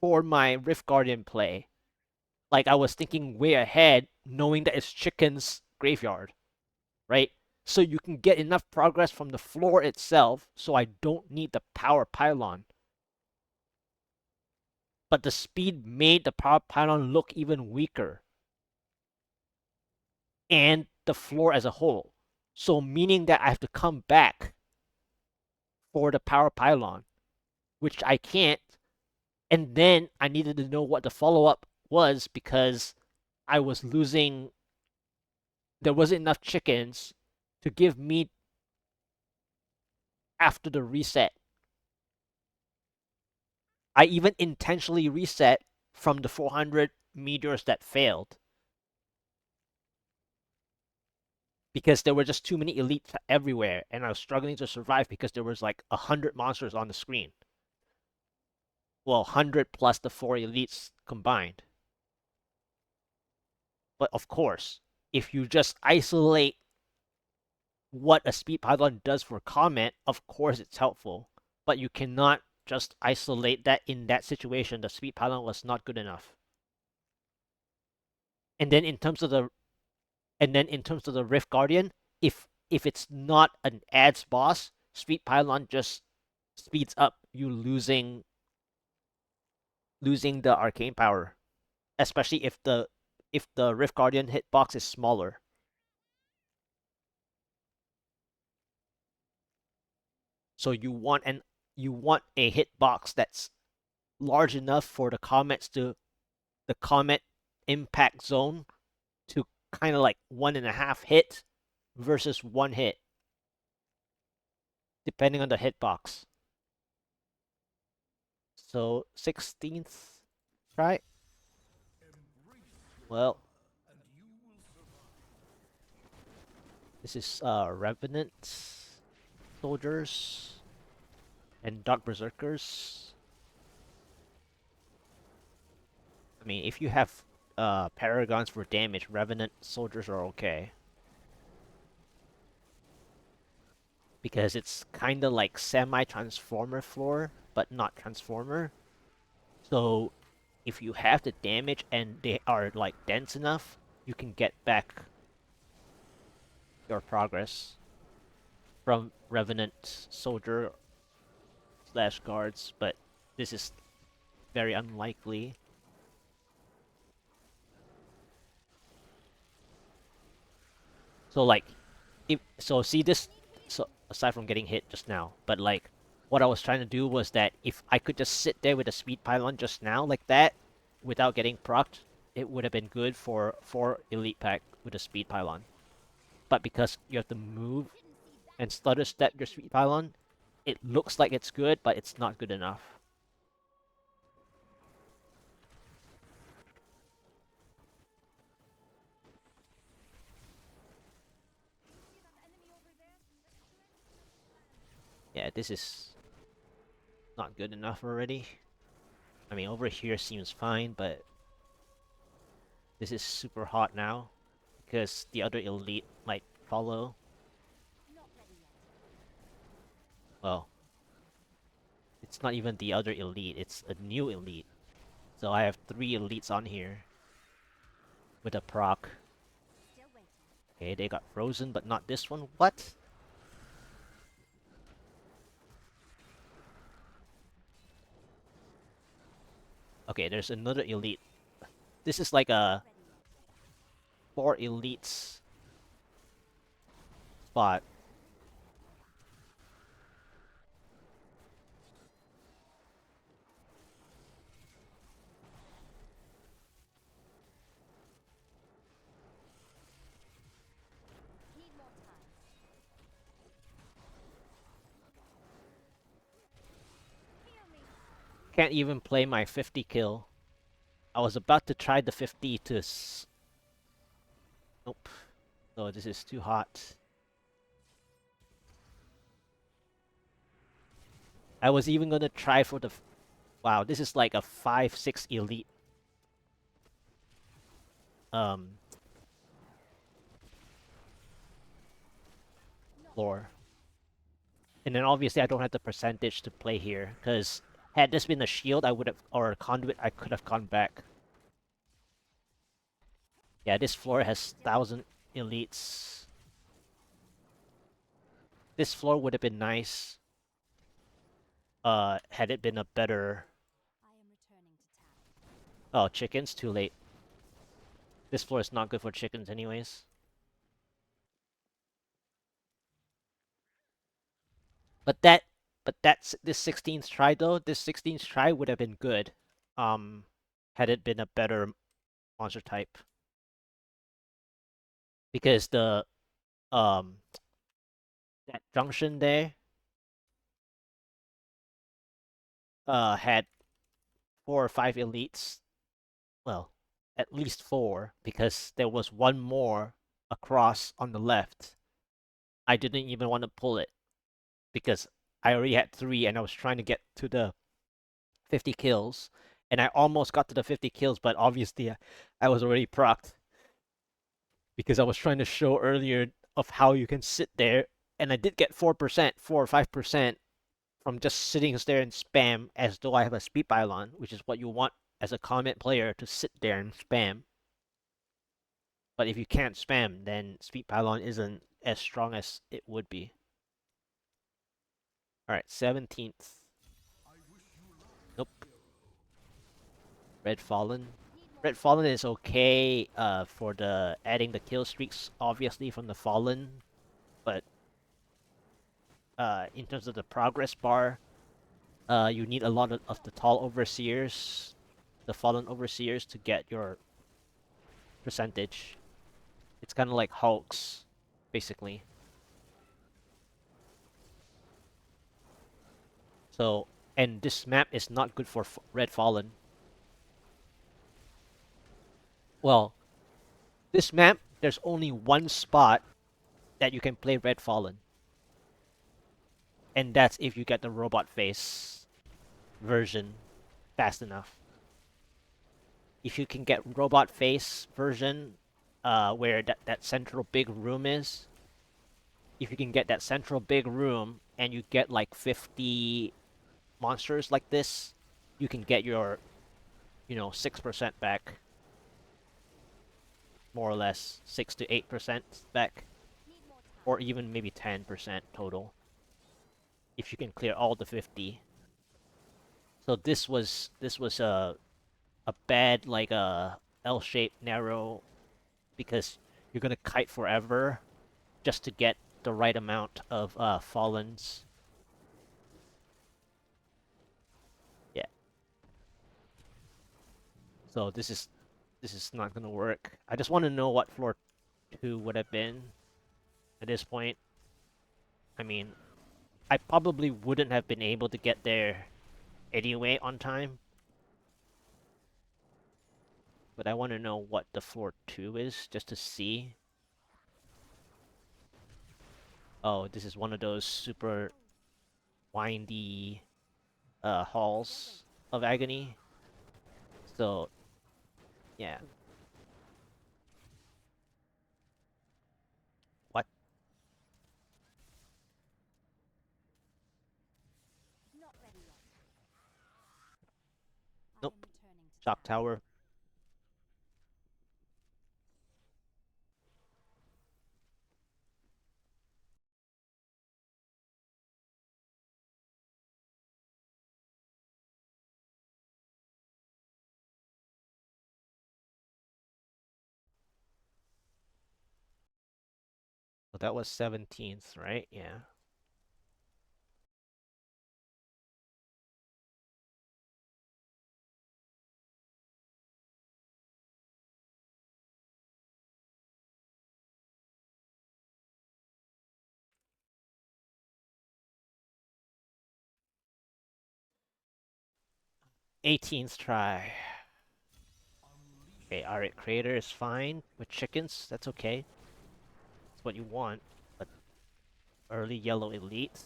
for my Rift Guardian play. Like I was thinking way ahead, knowing that it's Chicken's graveyard, right? So you can get enough progress from the floor itself, so I don't need the power pylon. But the speed made the power pylon look even weaker. And the floor as a whole. So meaning that I have to come back for the power pylon, which I can't. And then I needed to know what the follow up was because I was losing. There wasn't enough chickens to give me after the reset. I even intentionally reset from the 400 meteors that failed because there were just too many elites everywhere and I was struggling to survive because there was like 100 monsters on the screen. Well, 100 plus the 4 elites combined. But of course, if you just isolate what a speed pylon does for comment, of course it's helpful. But you cannot just isolate that in that situation. The speed pylon was not good enough. And then in terms of the Rift Guardian, if it's not an ads boss, Speed Pylon just speeds up you losing the arcane power, especially if the Rift Guardian hitbox is smaller. So you want a hitbox that's large enough for the comet impact zone to kind of like 1.5 hit versus 1 hit, depending on the hitbox. So 16th try. Well, this is Revenant soldiers and Dark Berserkers. I mean, if you have Paragons for damage, Revenant soldiers are okay. Because it's kind of like semi-transformer floor, but not transformer. So if you have the damage and they are like dense enough, you can get back your progress from Revenant soldier slash guards, but this is very unlikely. So like, see this. So aside from getting hit just now, but like, what I was trying to do was that if I could just sit there with a speed pylon just now like that, without getting procced, it would have been good for elite pack with a speed pylon. But because you have to move and stutter step your speed pylon, it looks like it's good, but it's not good enough. Yeah, this is not good enough already. I mean, over here seems fine, but this is super hot now because the other elite might follow.
Not ready yet.
Well, it's not even the other elite, it's a new elite. So I have 3 elites on here with a proc.
Still waiting.
Okay, they got frozen, but not this one. What? Okay, there's another elite. This is like a
Not ready yet.
4 elites spot.
Need more time. Heal me.
Can't even play my 50 kill. I was about to try the 50 to nope. So this is too hot. I was even gonna try for the... Wow, this is like a 5-6 elite. Um... Floor. And then obviously I don't have the percentage to play here, because had this been a shield, I would have... Or a conduit, I could have gone back. Yeah, this floor has 1,000 elites. This floor would have been nice. Had it been a better...
I am returning to town.
Oh, chickens? Too late. This floor is not good for chickens anyways. But that's this 16th try though. This 16th try would have been good. Um, had it been a better monster type. Because the um that junction there had 4 or 5 elites. Well, at least 4 because there was one more across on the left. I didn't even want to pull it because I already had 3 and I was trying to get to the 50 kills, and I almost got to the 50 kills, but obviously I was already procced because I was trying to show earlier of how you can sit there, and I did get 4%, 4 or 5% from just sitting there and spam as though I have a Speed Pylon, which is what you want as a comment player to sit there and spam. But if you can't spam, then Speed Pylon isn't as strong as it would be. Alright, 17th. Nope. Red Fallen. Red Fallen is okay for the adding the kill streaks, obviously, from the Fallen. But in terms of the progress bar, you need a lot of the tall overseers, the fallen overseers, to get your percentage. It's kind of like Hulks, basically. So, and this map is not good for Red Fallen. Well, this map, there's only one spot that you can play Red Fallen. And that's if you get the robot face version fast enough. If you can get robot face version, where that central big room is, if you can get that central big room and you get like 50 monsters like this, you can get your, 6% back. More or less 6 to 8% back. Or even maybe 10% total. If you can clear all the 50. So this was a bad, like a L-shaped narrow, because you're gonna kite forever just to get the right amount of fallens. Yeah. So this is not gonna work. I just want to know what floor 2 would have been at this point. I mean, I probably wouldn't have been able to get there anyway on time. But I want to know what the floor 2 is, just to see. Oh, this is one of those super windy halls of Agony. So yeah. What?
Not ready yet. I
Nope.
am returning to
Shock
town.
tower. So that was 17th, right? Yeah. '18th try. Okay, Orek Creator is fine with chickens. That's okay. That's what you want. But early yellow elite.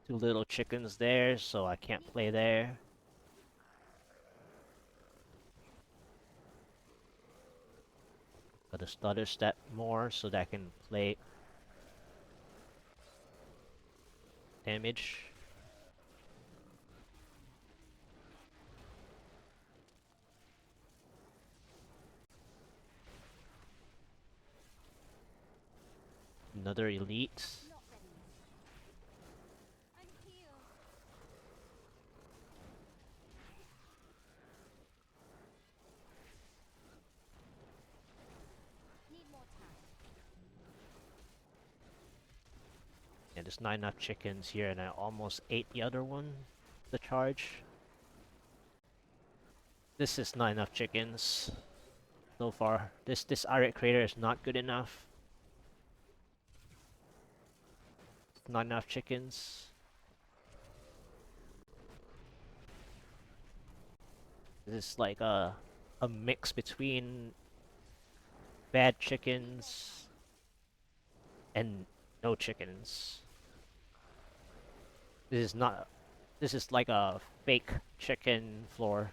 Two little chickens there, so I can't play there. Gotta stutter step more so that I can play damage. Another elite.
Not ready yet. I'm here. Need more time.
And there's not enough chickens here, and I almost ate the other one. The charge. This is not enough chickens so far. This Orek Creator is not good enough. Not enough chickens. This is like a mix between bad chickens and no chickens. This is not. This is like a fake chicken floor.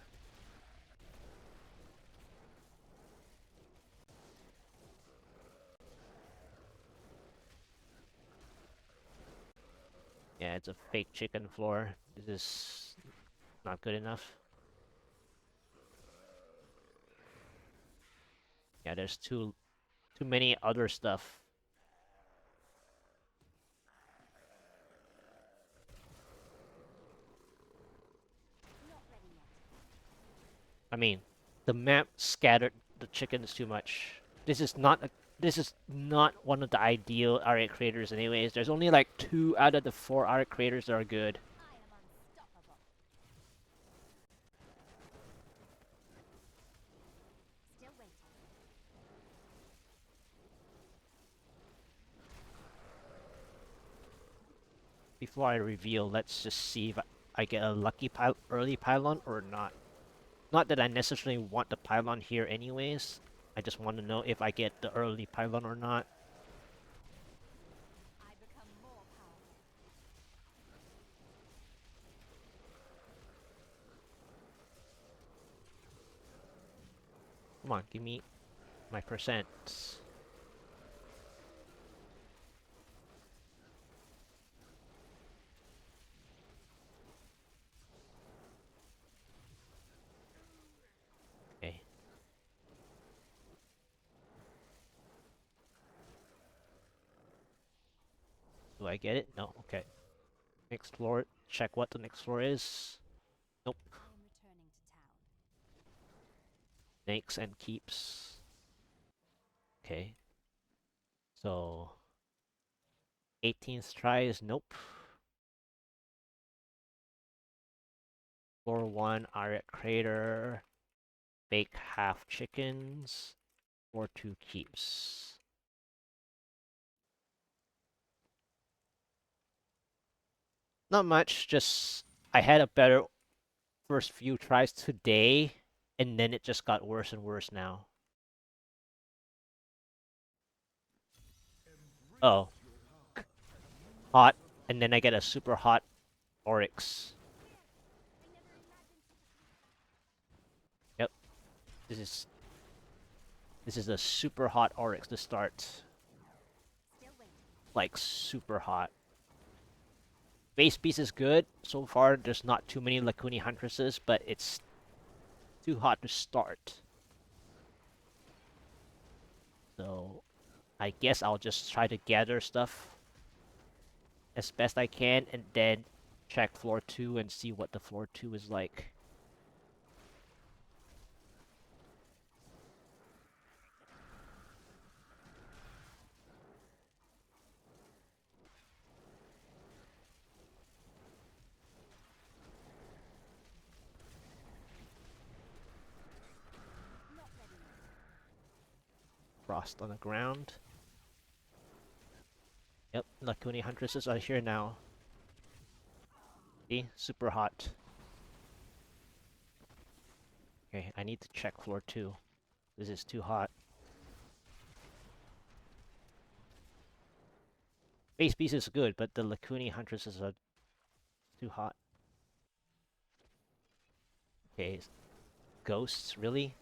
Yeah, it's a fake chicken floor. This is not good enough. Yeah, there's too many other stuff.
Not ready yet.
I mean, the map scattered the chickens too much. This is not a, this is not one of the ideal Aric creators anyways. There's only like 2 out of the 4 Aric creators that are good.
I am unstoppable. Still waiting.
Before I reveal, let's just see if I get a lucky early pylon or not. Not that I necessarily want the pylon here anyways. I just want to know if I get the early pylon or not.
I become more powerful.
Come on, give me my percents. Okay. Do I get it? No. Okay. Next floor. Check what the next floor is. Nope.
I am returning to town.
Snakes and keeps. Okay. So 18th try is nope. Floor 1, Ariat Crater. Bake half chickens. Floor 2 keeps. Not much, just I had a better first few tries today, and then it just got worse and worse now. Oh. Hot. And then I get a super hot Oryx. Yep, this is a super hot Oryx to start. Like super hot. Base piece is good. So far, there's not too many Lacuni Huntresses, but it's too hot to start. So, I guess I'll just try to gather stuff as best I can, and then check floor 2 and see what the floor 2 is like. Frost on the ground. Yep, Lacuni Huntresses are here now. See? Super hot. Okay, I need to check floor 2. This is too hot. Base piece is good, but the Lacuni Huntresses are too hot. Okay, ghosts, really?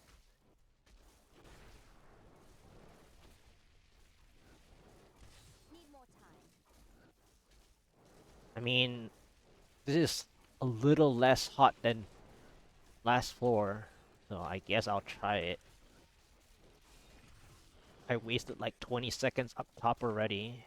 I mean, this is a little less hot than last floor, so I guess I'll try it. I wasted like 20 seconds up top already.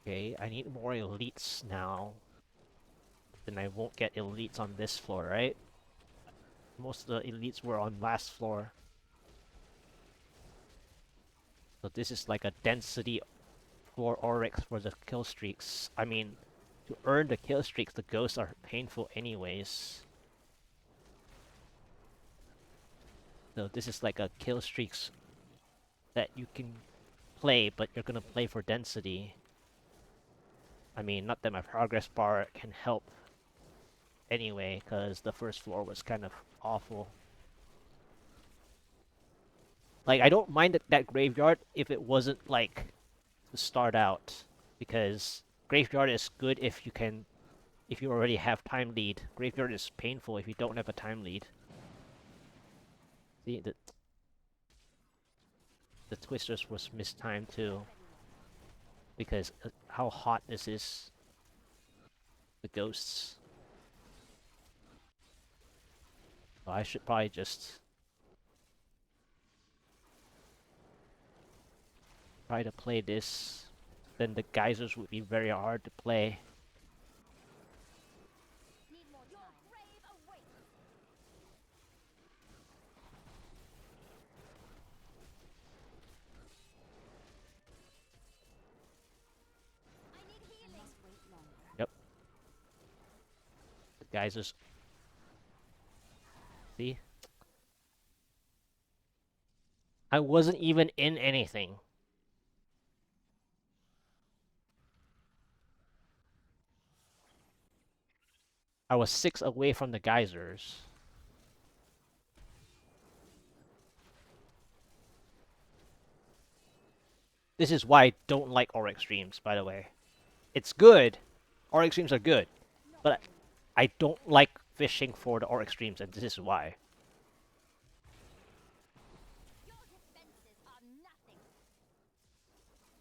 Okay, I need more elites now. Then I won't get elites on this floor, right? Most of the elites were on last floor. So this is like a density for Oryx for the kill streaks. I mean, to earn the kill streaks, the ghosts are painful anyways. So this is like a kill streaks that you can play, but you're gonna play for density. I mean, not that my progress bar can help anyway, because the first floor was kind of awful. Like, I don't mind that graveyard if it wasn't, like, to start out. Because graveyard is good if you already have time lead. Graveyard is painful if you don't have a time lead. See, the Twisters was mistimed too. Because how hot this is. The ghosts. So I should probably just try to play this. Then the Geysers would be very hard to play. Yep. The Geysers. See? I wasn't even in anything. I was 6 away from the Geysers. This is why I don't like Orek streams, by the way. It's good. Orek streams are good. But I don't like fishing for the Orek streams, and this is why.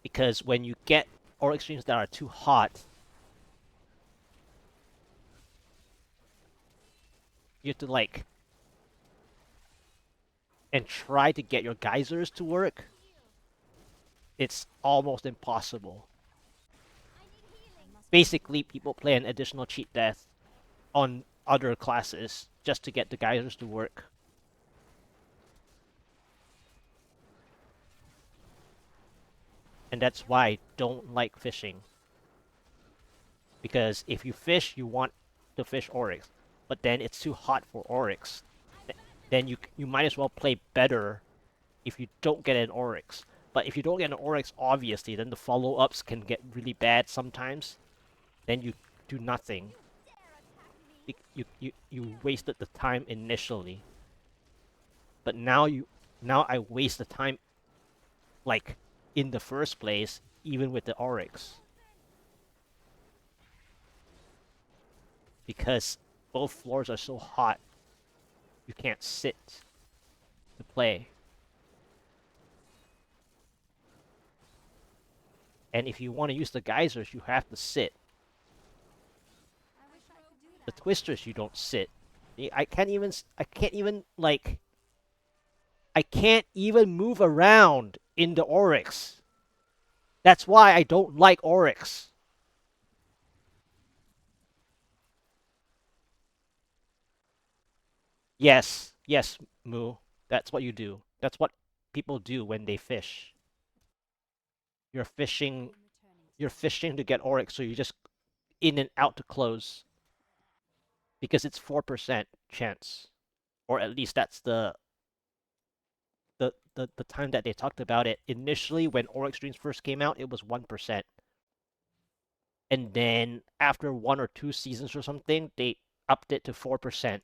Because when you get Orek streams that are too hot, you have to, like, and try to get your Geysers to work. It's almost impossible. Basically, people play an additional cheat death on other classes just to get the Geysers to work. And that's why I don't like fishing. Because if you fish, you want to fish Oryx. But then it's too hot for Oryx. Then you might as well play better if you don't get an Oryx. But if you don't get an Oryx, obviously, then the follow-ups can get really bad sometimes. Then you do nothing. You wasted the time initially, but now I waste the time like in the first place, even with the Oryx, because both floors are so hot, you can't sit to play. And if you want to use the geysers, you have to sit.
I wish I could do
The
that.
twisters you don't sit. I can't even like I can't even move around in the Oryx. That's why I don't like Oryx. Yes, yes, Moo. That's what you do. That's what people do when they fish. You're fishing
I'm returning to
you're fishing to get Oryx, so you just in and out to close because it's 4% chance. Or at least that's the time that they talked about it. Initially when Oryx Dreams first came out, it was 1%. And then after one or two seasons or something, they upped it to 4%.